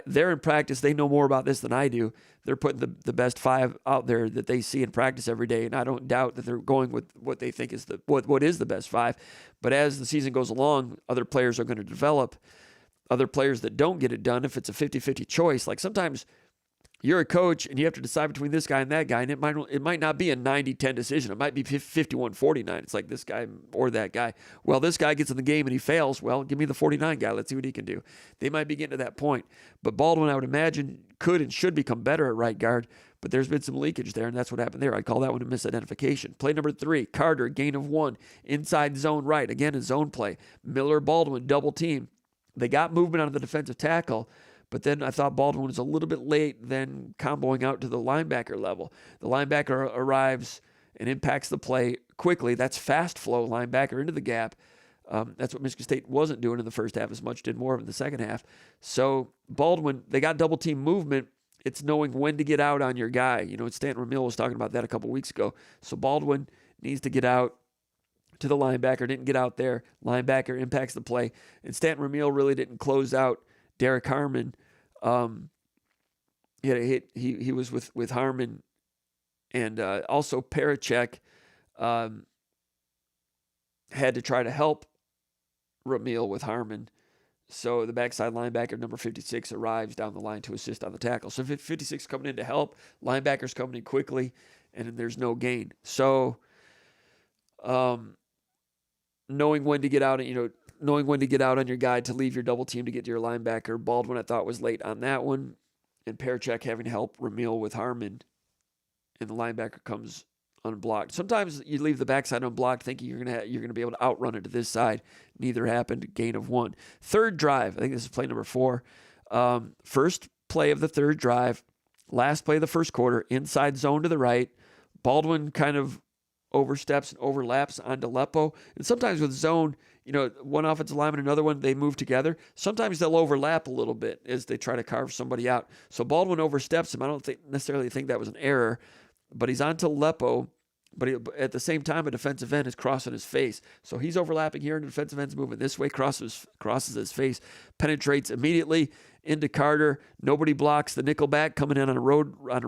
They're in practice. They know more about this than I do. They're putting the best 5 out there that they see in practice every day, and I don't doubt that they're going with what they think is what is the best 5. But as the season goes along, other players are going to develop. Other players that don't get it done, if it's a 50-50 choice, like sometimes you're a coach and you have to decide between this guy and that guy, and it might not be a 90-10 decision. It might be 51-49. It's like this guy or that guy. Well, this guy gets in the game and he fails. Well, give me the 49 guy. Let's see what he can do. They might be getting to that point. But Baldwin, I would imagine, could and should become better at right guard, but there's been some leakage there, and that's what happened there. I'd call that one a misidentification. Play number 3, Carter, gain of 1, inside zone right. Again, a zone play. Miller, Baldwin, double team. They got movement out of the defensive tackle, but then I thought Baldwin was a little bit late then comboing out to the linebacker level. The linebacker arrives and impacts the play quickly. That's fast flow linebacker into the gap. That's what Michigan State wasn't doing in the first half as much, did more of in the second half. So Baldwin, they got double team movement. It's knowing when to get out on your guy. Stanton Ramil was talking about that a couple weeks ago. So Baldwin needs to get out to the linebacker, didn't get out there. Linebacker impacts the play. And Stanton Ramil really didn't close out Derek Harmon. He had a hit. He was with Harmon, and also Parachek had to try to help Ramil with Harmon. So the backside linebacker, number 56, arrives down the line to assist on the tackle. So 56 coming in to help, linebackers coming in quickly, and then there's no gain. So knowing when to get out, knowing when to get out on your guy to leave your double team to get to your linebacker. Baldwin, I thought, was late on that one. And Parachek having to help Ramil with Harmon. And the linebacker comes unblocked. Sometimes you leave the backside unblocked thinking you're gonna be able to outrun it to this side. Neither happened. Gain of 1. Third drive. I think this is play number 4. First play of the third drive. Last play of the first quarter. Inside zone to the right. Baldwin kind of oversteps and overlaps onto Lepo. And sometimes with zone, one offensive lineman, another one, they move together. Sometimes they'll overlap a little bit as they try to carve somebody out. So Baldwin oversteps him. I don't necessarily think that was an error, but he's onto Lepo. But at the same time, a defensive end is crossing his face. So he's overlapping here, and the defensive end's moving this way, crosses his face, penetrates immediately into Carter. Nobody blocks the nickel back coming in on a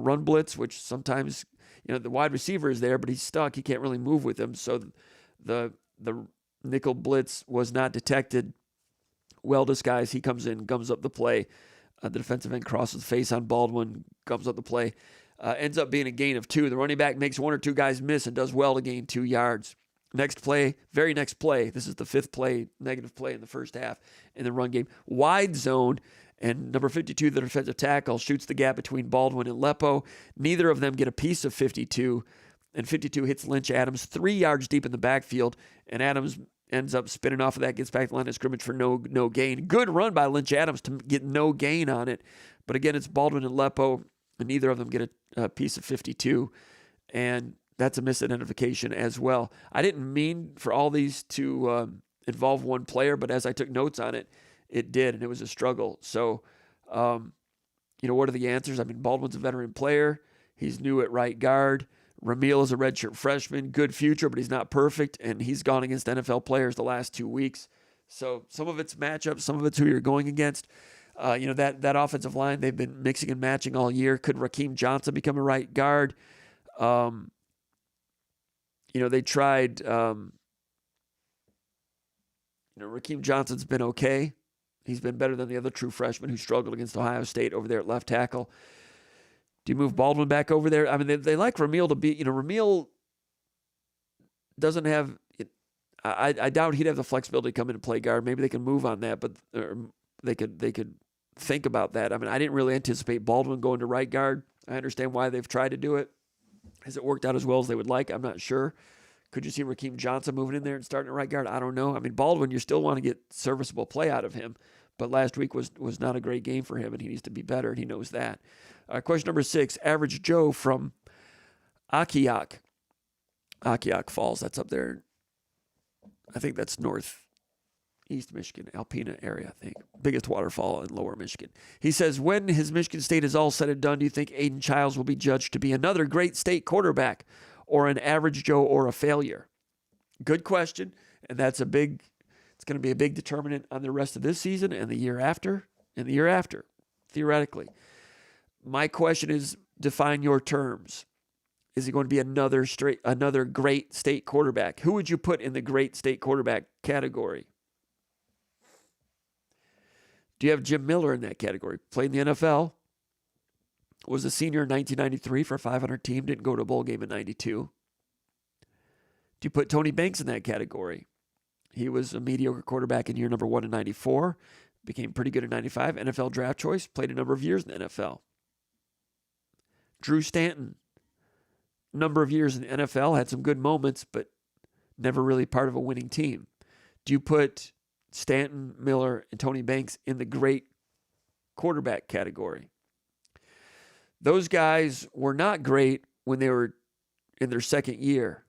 run blitz, which sometimes, the wide receiver is there, but he's stuck. He can't really move with him. So the nickel blitz was not detected. Well disguised. He comes in, gums up the play. The defensive end crosses the face on Baldwin, gums up the play. Ends up being a gain of 2. The running back makes 1 or 2 guys miss and does well to gain 2 yards. Next play, very next play. This is the 5th play, negative play in the first half in the run game. Wide zone, and number 52, the defensive tackle, shoots the gap between Baldwin and Lepo. Neither of them get a piece of 52, and 52 hits Lynch Adams 3 yards deep in the backfield, and Adams ends up spinning off of that, gets back to the line of scrimmage for no gain. Good run by Lynch Adams to get no gain on it, but again, it's Baldwin and Lepo, and neither of them get a piece of 52, and that's a misidentification as well. I didn't mean for all these to involve one player, but as I took notes on it, it did, and it was a struggle. So, what are the answers? I mean, Baldwin's a veteran player. He's new at right guard. Ramil is a redshirt freshman, good future, but he's not perfect, and he's gone against NFL players the last 2 weeks. So some of it's matchups, some of it's who you're going against. That offensive line, they've been mixing and matching all year. Could Raheem Johnson become a right guard? They tried, Raheem Johnson's been okay. He's been better than the other true freshman who struggled against Ohio State over there at left tackle. Do you move Baldwin back over there? I mean, they like Ramil to be, Ramil doesn't have, I doubt he'd have the flexibility to come in and play guard. Maybe they can move on that, but they could think about that. I mean, I didn't really anticipate Baldwin going to right guard. I understand why they've tried to do it. Has it worked out as well as they would like? I'm not sure. Could you see Raheem Johnson moving in there and starting at right guard? I don't know. I mean, Baldwin, you still want to get serviceable play out of him, but last week was not a great game for him, and he needs to be better, and he knows that. Question number 6, Average Joe from Akiak Falls. That's up there. I think that's northeast Michigan, Alpena area, I think. Biggest waterfall in lower Michigan. He says, when his Michigan State is all said and done, do you think Aiden Childs will be judged to be another great state quarterback or an average Joe or a failure? Good question. And it's going to be a big determinant on the rest of this season and the year after, theoretically. My question is, define your terms. Is he going to be another great state quarterback? Who would you put in the great state quarterback category? Do you have Jim Miller in that category? Played in the NFL, was a senior in 1993 for a 500 team, didn't go to a bowl game in 92. Do you put Tony Banks in that category? He was a mediocre quarterback in year number 1 in 94, became pretty good in 95, NFL draft choice, played a number of years in the NFL. Drew Stanton, number of years in the NFL, had some good moments, but never really part of a winning team. Do you put Stanton, Miller, and Tony Banks in the great quarterback category? Those guys were not great when they were in their second year.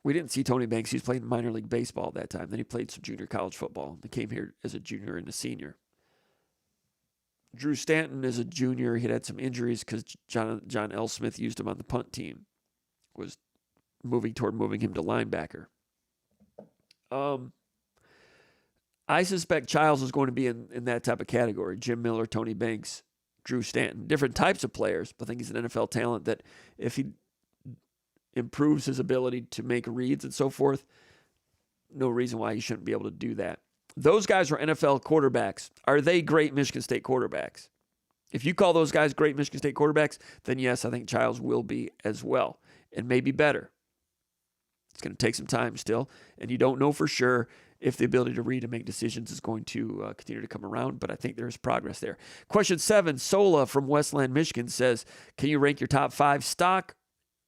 We didn't see Tony Banks. He was playing minor league baseball at that time. Then he played some junior college football. He came here as a junior and a senior. Drew Stanton is a junior. He had some injuries because John L. Smith used him on the punt team. Was moving him to linebacker. I suspect Childs is going to be in that type of category. Jim Miller, Tony Banks, Drew Stanton. Different types of players, but I think he's an NFL talent that if he improves his ability to make reads and so forth, no reason why he shouldn't be able to do that. Those guys are NFL quarterbacks. Are they great Michigan State quarterbacks? If you call those guys great Michigan State quarterbacks, then yes, I think Childs will be as well, and maybe better. It's going to take some time still, and you don't know for sure. if the ability to read and make decisions is going to continue to come around, but I think there's progress there. Question 7, Sola from Westland, Michigan says, can you rank your top 5 stock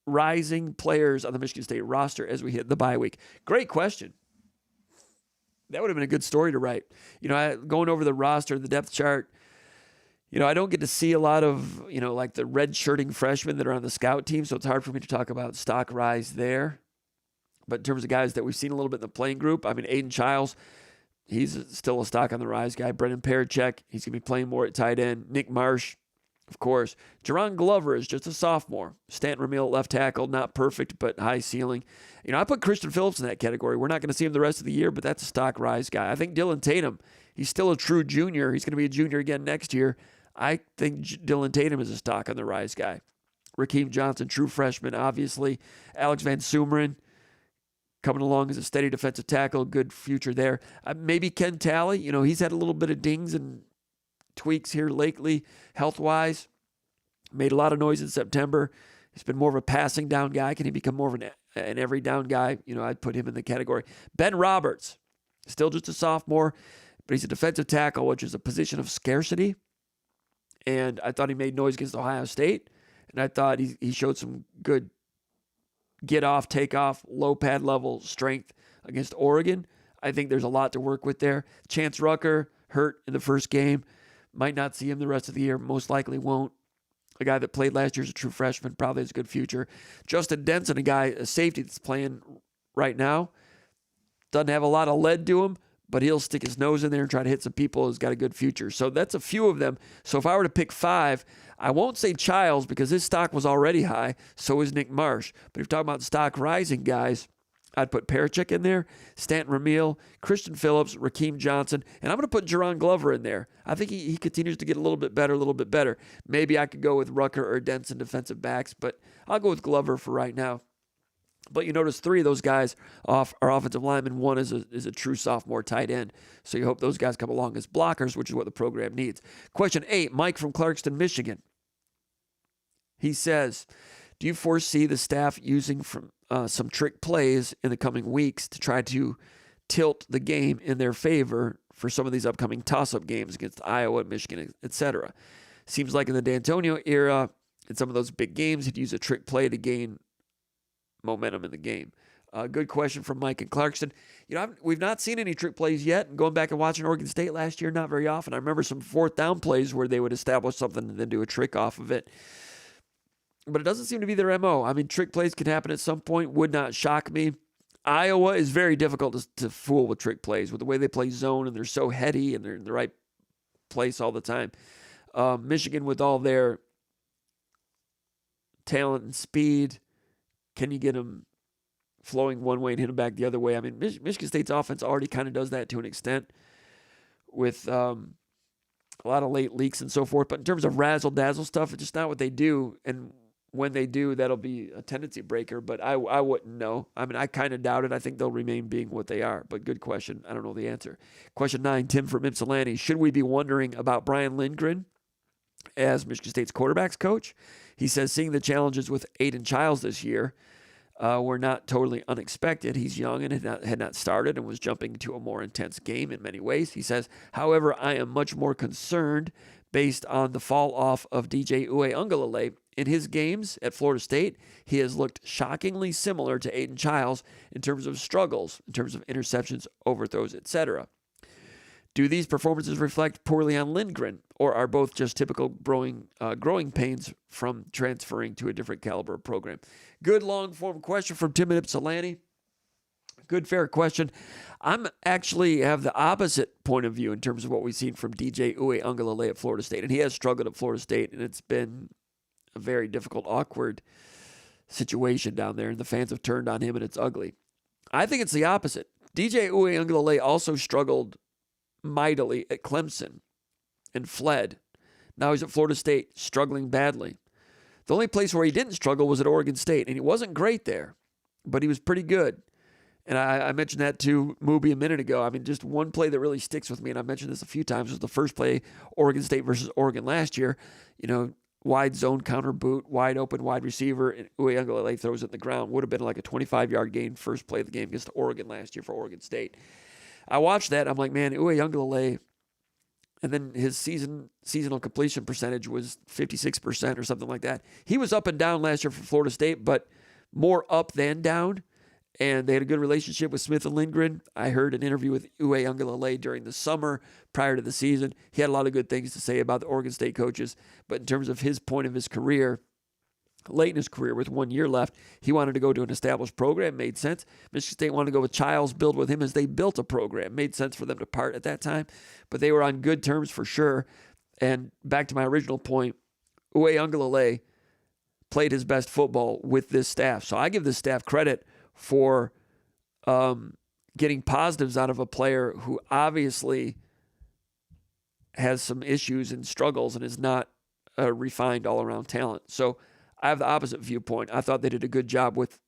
rising players on the Michigan State roster as we hit the bye week? Great question. That would have been a good story to write. Going over the roster, the depth chart, I don't get to see a lot of, like the red-shirting freshmen that are on the scout team, so it's hard for me to talk about stock rise there. But in terms of guys that we've seen a little bit in the playing group, Aiden Childs, he's still a stock on the rise guy. Brendan Parachek, he's going to be playing more at tight end. Nick Marsh, of course. Jerron Glover is just a sophomore. Stanton Ramil at left tackle, not perfect, but high ceiling. I put Christian Phillips in that category. We're not going to see him the rest of the year, but that's a stock rise guy. I think Dylan Tatum, he's still a true junior. He's going to be a junior again next year. I think Dylan Tatum is a stock on the rise guy. Rakeem Johnson, true freshman, obviously. Alex Van Sumeren, coming along as a steady defensive tackle, good future there. Maybe Ken Talley, he's had a little bit of dings and tweaks here lately, health-wise. Made a lot of noise in September. He's been more of a passing down guy. Can he become more of an every down guy? I'd put him in the category. Ben Roberts, still just a sophomore, but he's a defensive tackle, which is a position of scarcity. And I thought he made noise against Ohio State, and I thought he showed some good get off, take off, low pad level strength against Oregon. I think there's a lot to work with there. Chance Rucker, hurt in the first game. Might not see him the rest of the year. Most likely won't. A guy that played last year is a true freshman. Probably has a good future. Justin Denson, a safety that's playing right now. Doesn't have a lot of lead to him, but he'll stick his nose in there and try to hit some people. He's got a good future. So that's a few of them. So if I were to pick 5, I won't say Childs because his stock was already high. So is Nick Marsh. But if you're talking about stock rising guys, I'd put Parachek in there, Stanton Ramil, Christian Phillips, Rakeem Johnson, and I'm going to put Jerron Glover in there. I think he continues to get a little bit better. Maybe I could go with Rucker or Denson defensive backs, but I'll go with Glover for right now. But you notice 3 of those guys are offensive linemen. 1 is a true sophomore tight end. So you hope those guys come along as blockers, which is what the program needs. Question 8, Mike from Clarkston, Michigan. He says, do you foresee the staff using some trick plays in the coming weeks to try to tilt the game in their favor for some of these upcoming toss-up games against Iowa, Michigan, etc.? Seems like in the D'Antonio era, in some of those big games, he'd use a trick play to gain momentum in the game. Good question from Mike in Clarkston. We've not seen any trick plays yet. And going back and watching Oregon State last year, not very often. I remember some 4th down plays where they would establish something and then do a trick off of it. But it doesn't seem to be their MO. Trick plays can happen at some point. Would not shock me. Iowa is very difficult to fool with trick plays with the way they play zone, and they're so heady and they're in the right place all the time. Michigan, with all their talent and speed, can you get them flowing one way and hit them back the other way? Michigan State's offense already kind of does that to an extent with a lot of late leaks and so forth. But in terms of razzle-dazzle stuff, it's just not what they do. And when they do, that'll be a tendency breaker. But I wouldn't know. I kind of doubt it. I think they'll remain being what they are. But good question. I don't know the answer. Question 9, Tim from Ypsilanti. Should we be wondering about Brian Lindgren as Michigan State's quarterbacks coach? He says, seeing the challenges with Aiden Childs this year were not totally unexpected. He's young and had not started and was jumping to a more intense game in many ways. He says, however, I am much more concerned based on the fall off of DJ Uiagalelei. In his games at Florida State, he has looked shockingly similar to Aiden Childs in terms of struggles, in terms of interceptions, overthrows, etc. Do these performances reflect poorly on Lindgren, or are both just typical growing pains from transferring to a different caliber program? Good long-form question from Tim in Ypsilanti. Good, fair question. I'm actually have the opposite point of view in terms of what we've seen from DJ Uiagalelei at Florida State. And he has struggled at Florida State, and it's been a very difficult, awkward situation down there, and the fans have turned on him, and it's ugly. I think it's the opposite. DJ Uiagalelei also struggled mightily at Clemson and fled. Now he's at Florida State, struggling badly. The only place where he didn't struggle was at Oregon State, and he wasn't great there, but he was pretty good. And I mentioned that to Mooby a minute ago. Just one play that really sticks with me, and I mentioned this a few times, was the first play, Oregon State versus Oregon last year. Wide zone counter boot, wide open, wide receiver, and Uiagalelei throws it in the ground. Would have been like a 25-yard gain, first play of the game against Oregon last year for Oregon State. I watched that. I'm like, man, Uwe, and then his seasonal completion percentage was 56% or something like that. He was up and down last year for Florida State, but more up than down. And they had a good relationship with Smith and Lindgren. I heard an interview with Uwe Ungalale during the summer prior to the season. He had a lot of good things to say about the Oregon State coaches. But in terms of his point of his career, late in his career with 1 year left, he wanted to go to an established program. Made sense. Michigan State wanted to go with Childs, build with him as they built a program. Made sense for them to part at that time. But they were on good terms for sure. And back to my original point, Uwe Ungalale played his best football with this staff. So I give this staff credit for getting positives out of a player who obviously has some issues and struggles and is not a refined all-around talent. So I have the opposite viewpoint. I thought they did a good job with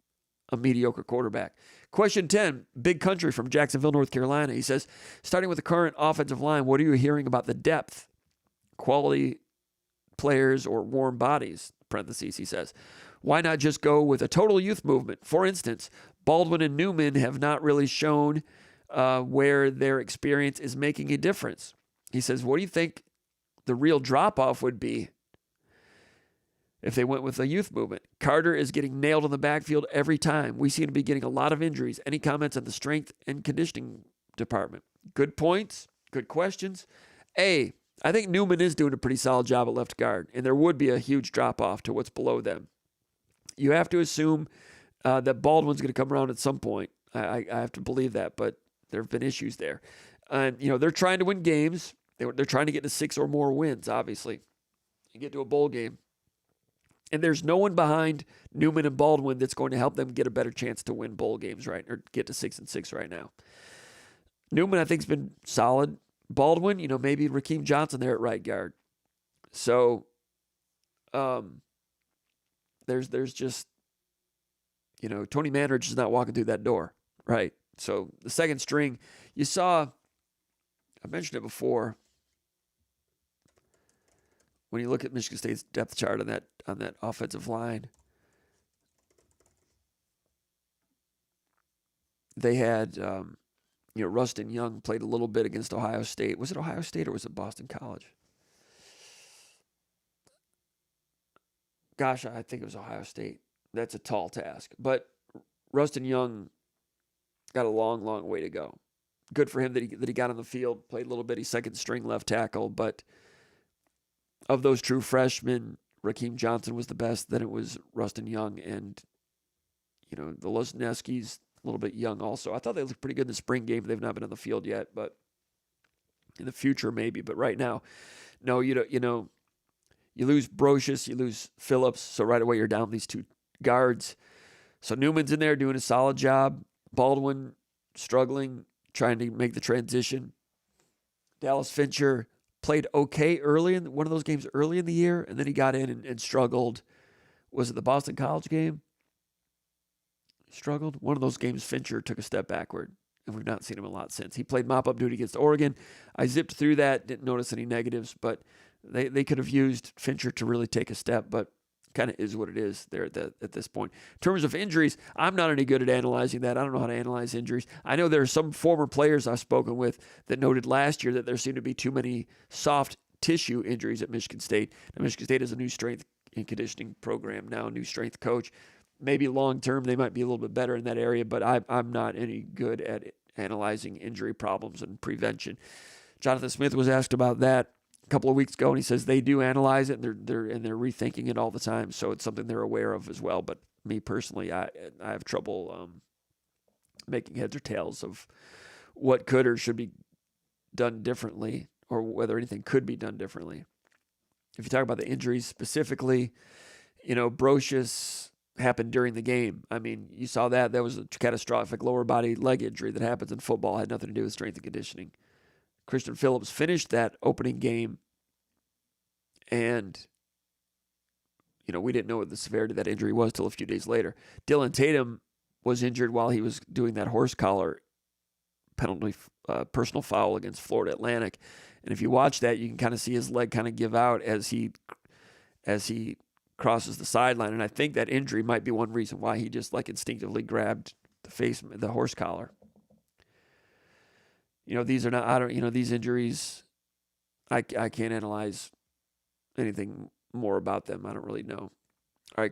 a mediocre quarterback. Question 10, Big Country from Jacksonville, North Carolina. He says, starting with the current offensive line, what are you hearing about the depth, quality players, or warm bodies? Parentheses, he says. Why not just go with a total youth movement? For instance, Baldwin and Newman have not really shown where their experience is making a difference. He says, what do you think the real drop-off would be if they went with a youth movement? Carter is getting nailed in the backfield every time. We seem to be getting a lot of injuries. Any comments on the strength and conditioning department? Good points, good questions. I think Newman is doing a pretty solid job at left guard, and there would be a huge drop-off to what's below them. You have to assume that Baldwin's going to come around at some point. I have to believe that, but there have been issues there. And, they're trying to win games. They're trying to get to 6 or more wins, obviously, and get to a bowl game. And there's no one behind Newman and Baldwin that's going to help them get a better chance to win bowl games, right, or get to 6-6 right now. Newman, I think, has been solid. Baldwin, maybe Rakeem Johnson there at right guard. So, there's just, Tony Manridge is not walking through that door, right? So the second string, you saw, I mentioned it before, when you look at Michigan State's depth chart on that offensive line, they had, Rustin Young played a little bit against Ohio State. Was it Ohio State or was it Boston College? Gosh, I think it was Ohio State. That's a tall task. But Rustin Young got a long, long way to go. Good for him that he got on the field, played a little bit. He's second string left tackle. But of those true freshmen, Rakeem Johnson was the best. Then it was Rustin Young. And, the Lesniewski's a little bit young also. I thought they looked pretty good in the spring game. They've not been on the field yet. But in the future, maybe. But right now, no, you lose Brocious, you lose Phillips. So right away, you're down these two guards. So Newman's in there doing a solid job. Baldwin struggling, trying to make the transition. Dallas Fincher played okay early in one of those games early in the year, and then he got in and struggled. Was it the Boston College game? Struggled. One of those games, Fincher took a step backward, and we've not seen him a lot since. He played mop-up duty against Oregon. I zipped through that, didn't notice any negatives, but they could have used Fincher to really take a step, but kind of is what it is there at this point. In terms of injuries, I'm not any good at analyzing that. I don't know how to analyze injuries. I know there are some former players I've spoken with that noted last year that there seemed to be too many soft tissue injuries at Michigan State. Now, Michigan State has a new strength and conditioning program now, a new strength coach. Maybe long-term they might be a little bit better in that area, but I'm not any good at analyzing injury problems and prevention. Jonathan Smith was asked about that a couple of weeks ago, and he says they do analyze it, and they're rethinking it all the time. So it's something they're aware of as well. But me personally, I have trouble making heads or tails of what could or should be done differently, or whether anything could be done differently. If you talk about the injuries specifically, Brocious happened during the game. I mean, you saw that was a catastrophic lower body leg injury that happens in football. It had nothing to do with strength and conditioning. Christian Phillips finished that opening game, and, we didn't know what the severity of that injury was till a few days later. Dylan Tatum was injured while he was doing that horse collar penalty, personal foul against Florida Atlantic. And if you watch that, you can kind of see his leg kind of give out as he crosses the sideline. And I think that injury might be one reason why he just instinctively grabbed the horse collar. These are not, I don't, these injuries, I can't analyze anything more about them. I don't really know. All right,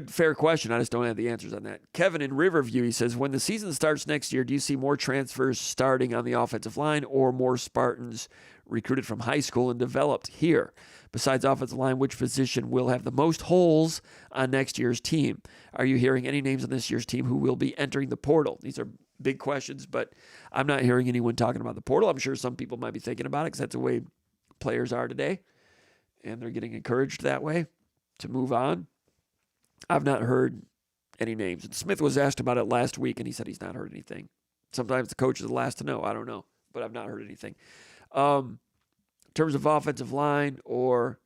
fair question. I just don't have the answers on that. Kevin in Riverview, he says, when the season starts next year, do you see more transfers starting on the offensive line or more Spartans recruited from high school and developed here? Besides offensive line, which position will have the most holes on next year's team? Are you hearing any names on this year's team who will be entering the portal? These are big questions, but I'm not hearing anyone talking about the portal. I'm sure some people might be thinking about it because that's the way players are today, and they're getting encouraged that way to move on. I've not heard any names. And Smith was asked about it last week, and he said he's not heard anything. Sometimes the coach is the last to know. I don't know, but I've not heard anything. In terms of offensive line, or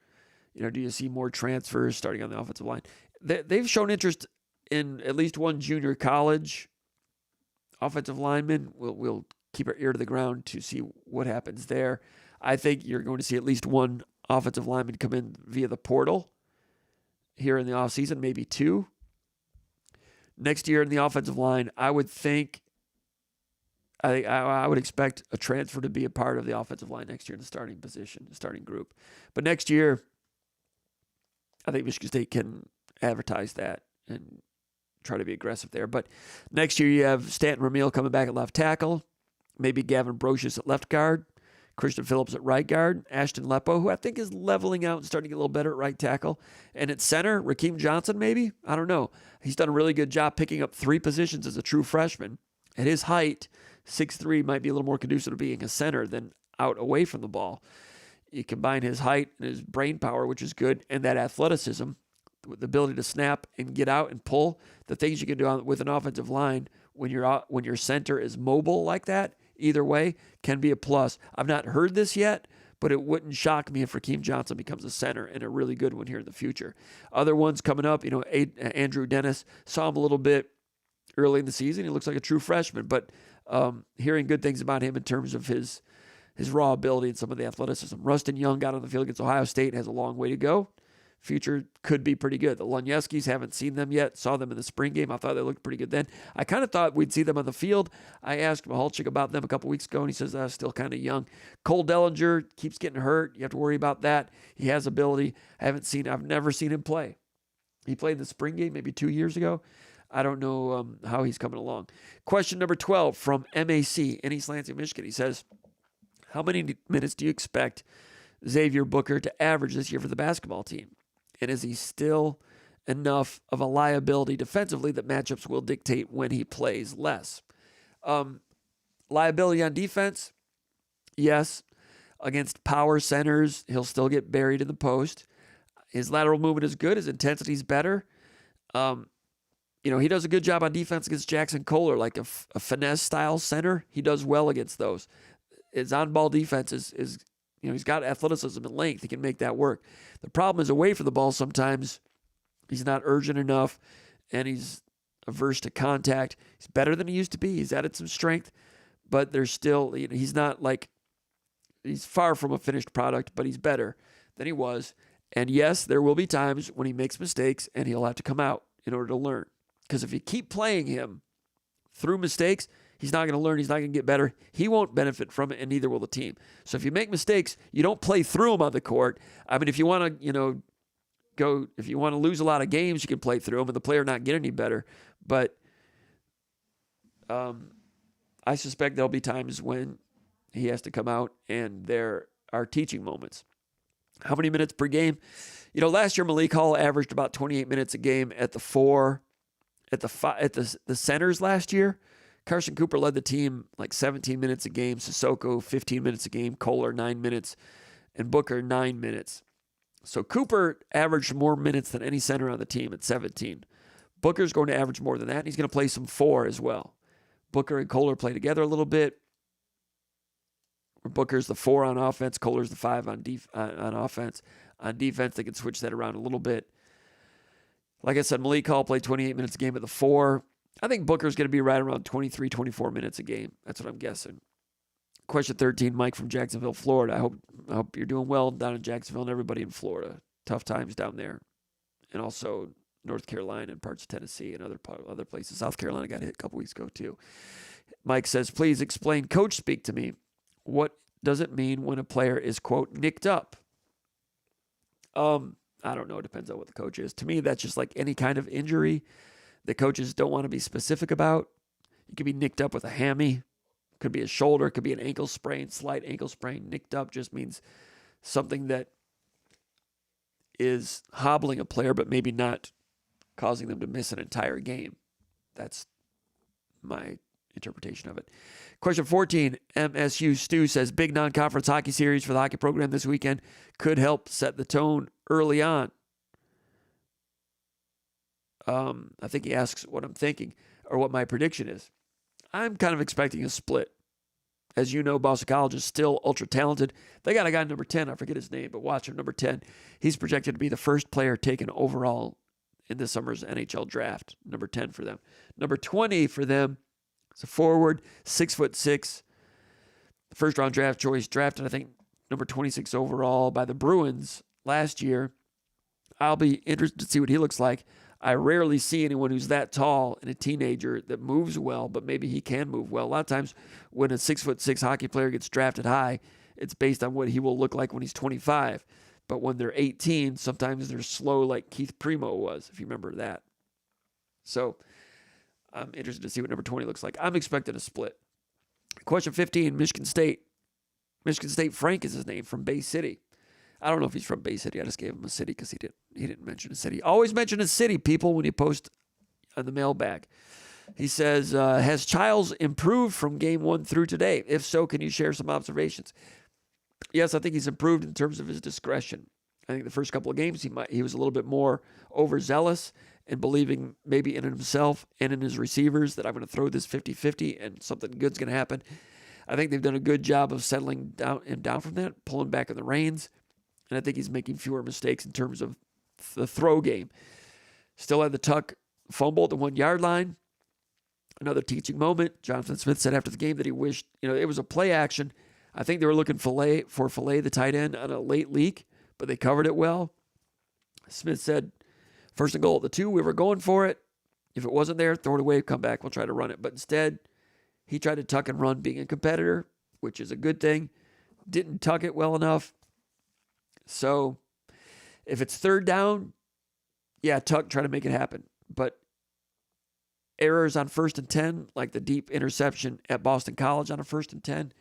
do you see more transfers starting on the offensive line? They've shown interest in at least one junior college offensive lineman. We'll keep our ear to the ground to see what happens there. I think you're going to see at least one offensive lineman come in via the portal here in the offseason, maybe two. Next year in the offensive line, I would expect a transfer to be a part of the offensive line next year in the starting position, the starting group. But next year, I think Michigan State can advertise that and try to be aggressive there. But next year you have Stanton Ramil coming back at left tackle, maybe Gavin Brocious at left guard, Christian Phillips at right guard, Ashton Lepo, who I think is leveling out and starting to get a little better at right tackle. And at center, Rakeem Johnson maybe? I don't know. He's done a really good job picking up 3 positions as a true freshman. At his height, 6'3", might be a little more conducive to being a center than out away from the ball. You combine his height and his brain power, which is good, and that athleticism, the ability to snap and get out and pull, the things you can do with an offensive line when your center is mobile like that, either way, can be a plus. I've not heard this yet, but it wouldn't shock me if Rakeem Johnson becomes a center, and a really good one here in the future. Other ones coming up, Andrew Dennis, saw him a little bit early in the season. He looks like a true freshman, but hearing good things about him in terms of his raw ability and some of the athleticism. Rustin Young got on the field against Ohio State, has a long way to go. Future could be pretty good. The Lunieskis, haven't seen them yet. Saw them in the spring game. I thought they looked pretty good then. I kind of thought we'd see them on the field. I asked Mahalchik about them a couple weeks ago, and he says still kind of young. Cole Dellinger keeps getting hurt. You have to worry about that. He has ability. I've never seen him play. He played the spring game maybe 2 years ago. I don't know how he's coming along. Question number 12 from MAC in East Lansing, Michigan. He says, how many minutes do you expect Xavier Booker to average this year for the basketball team? And is he still enough of a liability defensively that matchups will dictate when he plays less? Liability on defense, yes. Against power centers, he'll still get buried in the post. His lateral movement is good. His intensity is better. He does a good job on defense against Jackson Kohler, like a finesse-style center. He does well against those. His on-ball defense is he's got athleticism and length. He can make that work. The problem is away from the ball sometimes. He's not urgent enough, and he's averse to contact. He's better than he used to be. He's added some strength, but there's still, he's not like, he's far from a finished product, but he's better than he was. And yes, there will be times when he makes mistakes, and he'll have to come out in order to learn. Because if you keep playing him through mistakes, he's not going to learn. He's not going to get better. He won't benefit from it, and neither will the team. So if you make mistakes, you don't play through them on the court. I mean, if you want to, if you want to lose a lot of games, you can play through them, and the player not get any better. But I suspect there'll be times when he has to come out, and there are teaching moments. How many minutes per game? Last year Malik Hall averaged about 28 minutes a game at the 4, at the centers last year. Carson Cooper led the team like 17 minutes a game. Sissoko, 15 minutes a game. Kohler, 9 minutes. And Booker, 9 minutes. So Cooper averaged more minutes than any center on the team at 17. Booker's going to average more than that, and he's going to play some 4 as well. Booker and Kohler play together a little bit. Booker's the 4 on offense. Kohler's the 5 on offense. On defense, they can switch that around a little bit. Like I said, Malik Hall played 28 minutes a game at the 4. I think Booker's going to be right around 23, 24 minutes a game. That's what I'm guessing. Question 13, Mike from Jacksonville, Florida. I hope you're doing well down in Jacksonville and everybody in Florida. Tough times down there. And also North Carolina and parts of Tennessee and other places. South Carolina got hit a couple weeks ago too. Mike says, please explain coach speak to me. What does it mean when a player is, quote, nicked up? I don't know. It depends on what the coach is. To me, that's just like any kind of injury that coaches don't want to be specific about. You could be nicked up with a hammy. Could be a shoulder. Could be an ankle sprain, slight ankle sprain. Nicked up just means something that is hobbling a player, but maybe not causing them to miss an entire game. That's my interpretation of it. Question 14, MSU Stu says, big non-conference hockey series for the hockey program this weekend could help set the tone early on. I think he asks what I'm thinking or what my prediction is. I'm kind of expecting a split. As you know, Boston College is still ultra talented. They got a guy number 10, I forget his name, but watch him, number 10. He's projected to be the first player taken overall in this summer's NHL draft, number 10 for them. Number 20 for them is a forward, 6'6", first round draft choice, drafted, I think, number 26 overall by the Bruins last year. I'll be interested to see what he looks like. I rarely see anyone who's that tall and a teenager that moves well, but maybe he can move well. A lot of times when a 6'6" hockey player gets drafted high, it's based on what he will look like when he's 25. But when they're 18, sometimes they're slow like Keith Primo was, if you remember that. So I'm interested to see what number 20 looks like. I'm expecting a split. Question 15, Michigan State. Michigan State Frank is his name, from Bay City. I don't know if he's from Bay City. I just gave him a city because he didn't mention a city. Always mention a city, people, when you post on the mailbag. He says, has Childs improved from game 1 through today? If so, can you share some observations? Yes, I think he's improved in terms of his discretion. I think the first couple of games he was a little bit more overzealous and believing maybe in himself and in his receivers that I'm going to throw this 50-50 and something good's going to happen. I think they've done a good job of settling him down from that, pulling back on the reins. And I think he's making fewer mistakes in terms of the throw game. Still had the tuck fumble at the 1 yard line. Another teaching moment. Jonathan Smith said after the game that he wished, it was a play action. I think they were looking for Filet, the tight end, on a late leak, but they covered it well. Smith said, first and goal at the 2, we were going for it. If it wasn't there, throw it away, come back, we'll try to run it. But instead, he tried to tuck and run, being a competitor, which is a good thing. Didn't tuck it well enough. So if it's third down, yeah, tuck, try to make it happen. But errors on 1st and 10, like the deep interception at Boston College on a 1st and 10,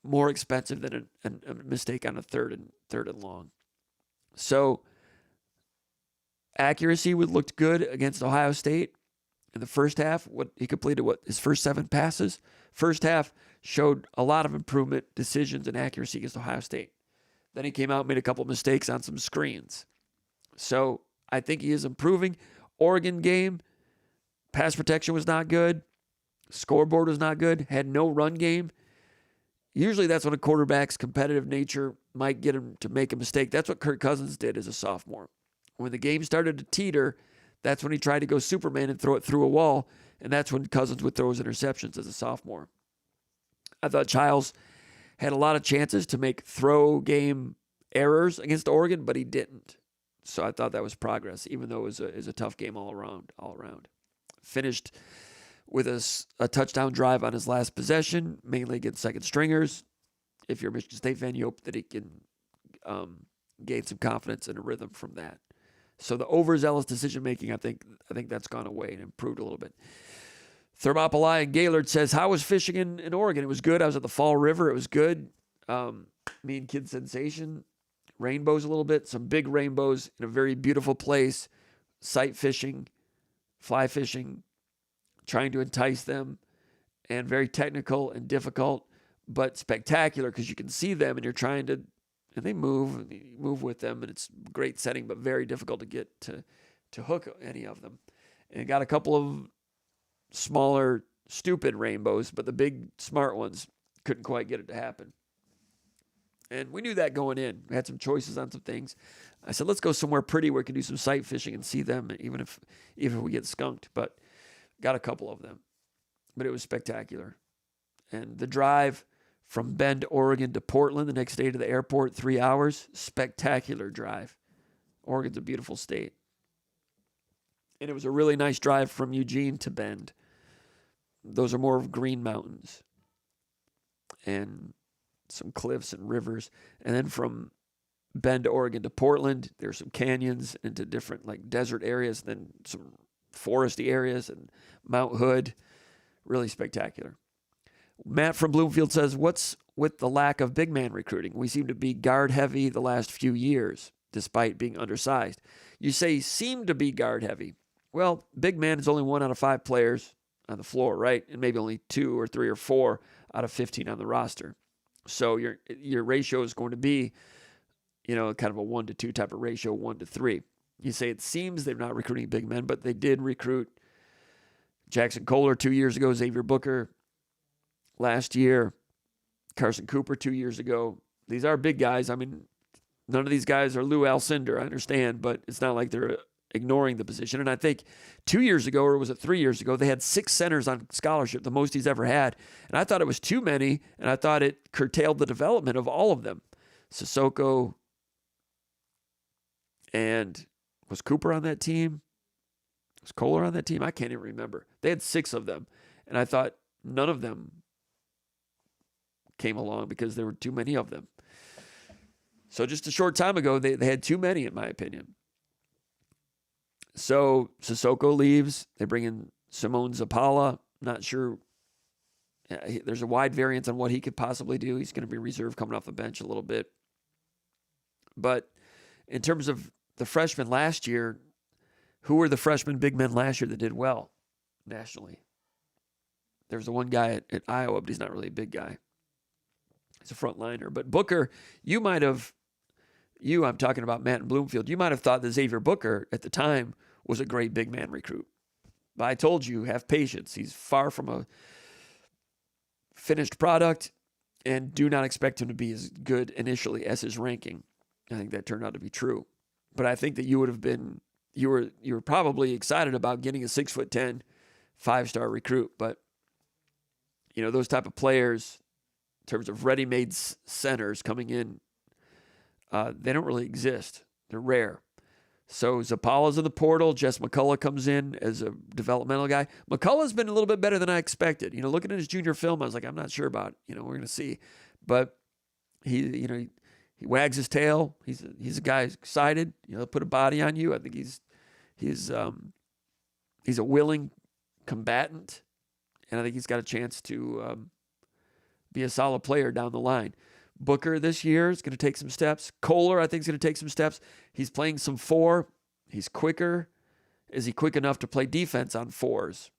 more expensive than a mistake on a third and long. So accuracy looked good against Ohio State in the first half. He completed his first 7 passes. First half showed a lot of improvement, decisions, and accuracy against Ohio State. Then he came out and made a couple of mistakes on some screens. So I think he is improving. Oregon game, pass protection was not good. Scoreboard was not good. Had no run game. Usually that's when a quarterback's competitive nature might get him to make a mistake. That's what Kirk Cousins did as a sophomore. When the game started to teeter, that's when he tried to go Superman and throw it through a wall, and that's when Cousins would throw his interceptions as a sophomore. I thought Childs had a lot of chances to make throw game errors against Oregon, but he didn't. So I thought that was progress, even though it was a tough game all around. Finished with a touchdown drive on his last possession, mainly against second stringers. If you're a Michigan State fan, you hope that he can gain some confidence and a rhythm from that. So the overzealous decision-making, I think that's gone away and improved a little bit. Thermopylae and Gaylord says, how was fishing in Oregon? It was good. I was at the Fall River. It was good. Me and Kid Sensation. Rainbows a little bit. Some big rainbows in a very beautiful place. Sight fishing, fly fishing, trying to entice them. And very technical and difficult, but spectacular because you can see them and you're trying to, and they move, and you move with them, and it's a great setting, but very difficult to get to hook any of them. And got a couple of smaller, stupid rainbows, but the big, smart ones couldn't quite get it to happen. And we knew that going in. We had some choices on some things. I said, let's go somewhere pretty where we can do some sight fishing and see them, even if we get skunked. But got a couple of them. But it was spectacular. And the drive from Bend, Oregon to Portland the next day to the airport, 3 hours, spectacular drive. Oregon's a beautiful state. And it was a really nice drive from Eugene to Bend. those are more of green mountains and some cliffs and rivers. And then from Bend, Oregon to Portland, there's some canyons into different like desert areas, then some foresty areas and Mount Hood. Really spectacular. Matt from Bloomfield says, what's with the lack of big man recruiting? We seem to be guard heavy the last few years, despite being undersized. You say seem to be guard heavy. Well, big man is only 1 out of 5 players on the floor, right? And maybe only 2 or 3 or 4 out of 15 on the roster. So your ratio is going to be, kind of a 1 to 2 type of ratio, 1 to 3. You say it seems they're not recruiting big men, but they did recruit Jackson Kohler 2 years ago, Xavier Booker last year, Carson Cooper 2 years ago. These are big guys. I mean, none of these guys are Lou Alcindor, I understand, but it's not like they're ignoring the position. And I think 2 years ago, or was it 3 years ago, they had 6 centers on scholarship, the most he's ever had. And I thought it was too many, and I thought it curtailed the development of all of them. Sissoko, and was Cooper on that team? Was Kohler on that team? I can't even remember. They had 6 of them, and I thought none of them came along because there were too many of them. So just a short time ago, they had too many, in my opinion. So Sissoko leaves. They bring in Simone Zapala. Not sure. There's a wide variance on what he could possibly do. He's going to be reserved coming off the bench a little bit. But in terms of the freshmen last year, who were the freshman big men last year that did well nationally? There was the one guy at Iowa, but he's not really a big guy. He's a front liner. But Booker, I'm talking about Matt and Bloomfield, you might have thought that Xavier Booker at the time was a great big man recruit. But I told you, have patience. He's far from a finished product, and do not expect him to be as good initially as his ranking. I think that turned out to be true. But I think that you were probably excited about getting a 6'10", 5-star recruit. But, those type of players, in terms of ready-made centers coming in, they don't really exist. They're rare. So Zapala's in the portal. Jess McCullough comes in as a developmental guy. McCullough's been a little bit better than I expected. Looking at his junior film, I was like, I'm not sure about it. We're going to see. But he wags his tail. He's a guy who's excited. He'll put a body on you. I think he's a willing combatant, and I think he's got a chance to be a solid player down the line. Booker this year is going to take some steps. Kohler, I think, is going to take some steps. He's playing some 4. He's quicker. Is he quick enough to play defense on 4s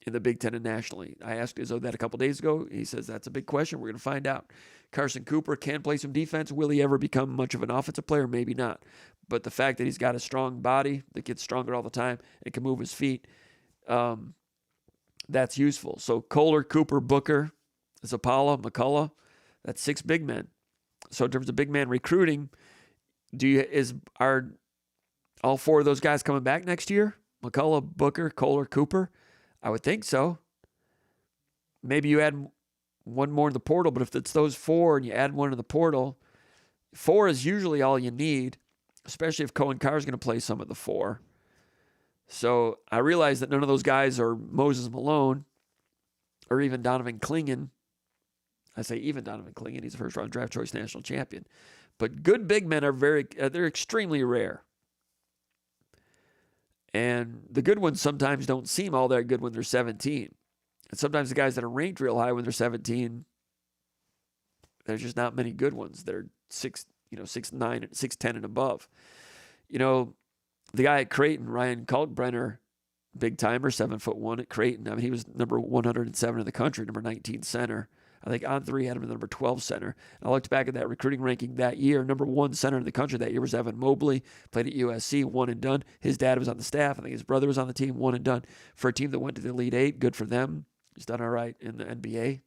in the Big Ten and nationally? I asked Izzo that a couple days ago. He says that's a big question. We're going to find out. Carson Cooper can play some defense. Will he ever become much of an offensive player? Maybe not. But the fact that he's got a strong body that gets stronger all the time and can move his feet, that's useful. So Kohler, Cooper, Booker, Zapala, McCullough, that's 6 big men. So in terms of big man recruiting, are all 4 of those guys coming back next year? McCullough, Booker, Kohler, Cooper? I would think so. Maybe you add one more in the portal, but if it's those 4 and you add one in the portal, 4 is usually all you need, especially if Cohen Carr is going to play some at the 4. So I realize that none of those guys are Moses Malone or even Donovan Clingan. I say even Donovan Clingan. He's a first-round draft choice national champion. But good big men are they're extremely rare. And the good ones sometimes don't seem all that good when they're 17. And sometimes the guys that are ranked real high when they're 17, there's just not many good ones. They're 6'9", 6'10", and above. The guy at Creighton, Ryan Kalkbrenner, big timer, 7'1" at Creighton. I mean, he was number 107 in the country, number 19 center. I think On3 had him at number 12 center. And I looked back at that recruiting ranking that year. Number 1 center in the country that year was Evan Mobley. Played at USC, one and done. His dad was on the staff. I think his brother was on the team, one and done. For a team that went to the Elite Eight, good for them. He's done all right in the NBA.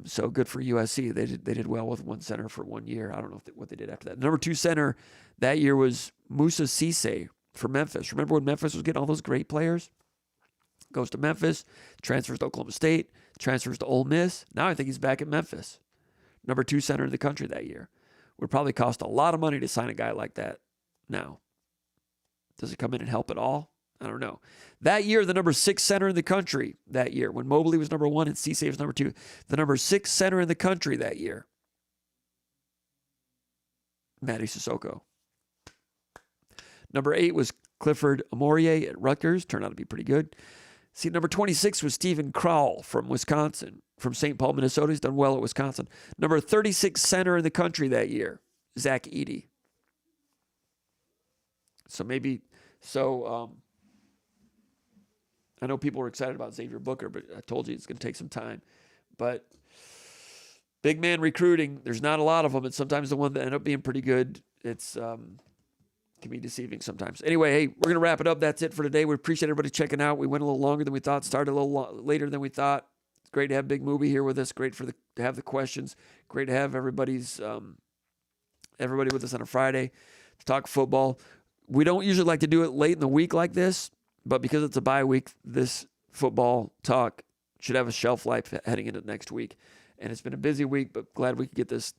So good for USC. They did well with 1 center for 1 year. I don't know what they did after that. Number 2 center that year was Musa Cisse for Memphis. Remember when Memphis was getting all those great players? Goes to Memphis, transfers to Oklahoma State, transfers to Ole Miss. Now I think he's back at Memphis. Number 2 center in the country that year. Would probably cost a lot of money to sign a guy like that now. Does it come in and help at all? I don't know. That year, the number 6 center in the country that year, when Mobley was number 1 and Cisse was number 2, the number 6 center in the country that year, Matty Sissoko. Number 8 was Clifford Amorie at Rutgers. Turned out to be pretty good. See, number 26 was Stephen Crowell from Wisconsin, from St. Paul, Minnesota. He's done well at Wisconsin. Number 36 center in the country that year, Zach Edey. I know people were excited about Xavier Booker, but I told you it's going to take some time. But big man recruiting, there's not a lot of them, and sometimes the one that end up being pretty good, it's can be deceiving sometimes. Anyway, hey, we're going to wrap it up. That's it for today. We appreciate everybody checking out. We went a little longer than we thought, started a little later than we thought. It's great to have Big Movie here with us. Great to have the questions. Great to have everybody with us on a Friday to talk football. We don't usually like to do it late in the week like this, but because it's a bye week, this football talk should have a shelf life heading into next week. And it's been a busy week, but glad we could get this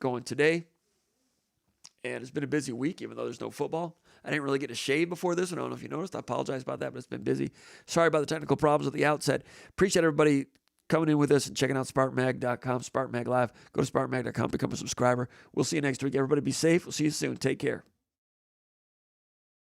going today. And it's been a busy week, even though there's no football. I didn't really get to shave before this one. I don't know if you noticed. I apologize about that, but it's been busy. Sorry about the technical problems at the outset. Appreciate everybody coming in with us and checking out SpartanMag.com, SpartanMag Live. Go to SpartanMag.com, become a subscriber. We'll see you next week. Everybody be safe. We'll see you soon. Take care.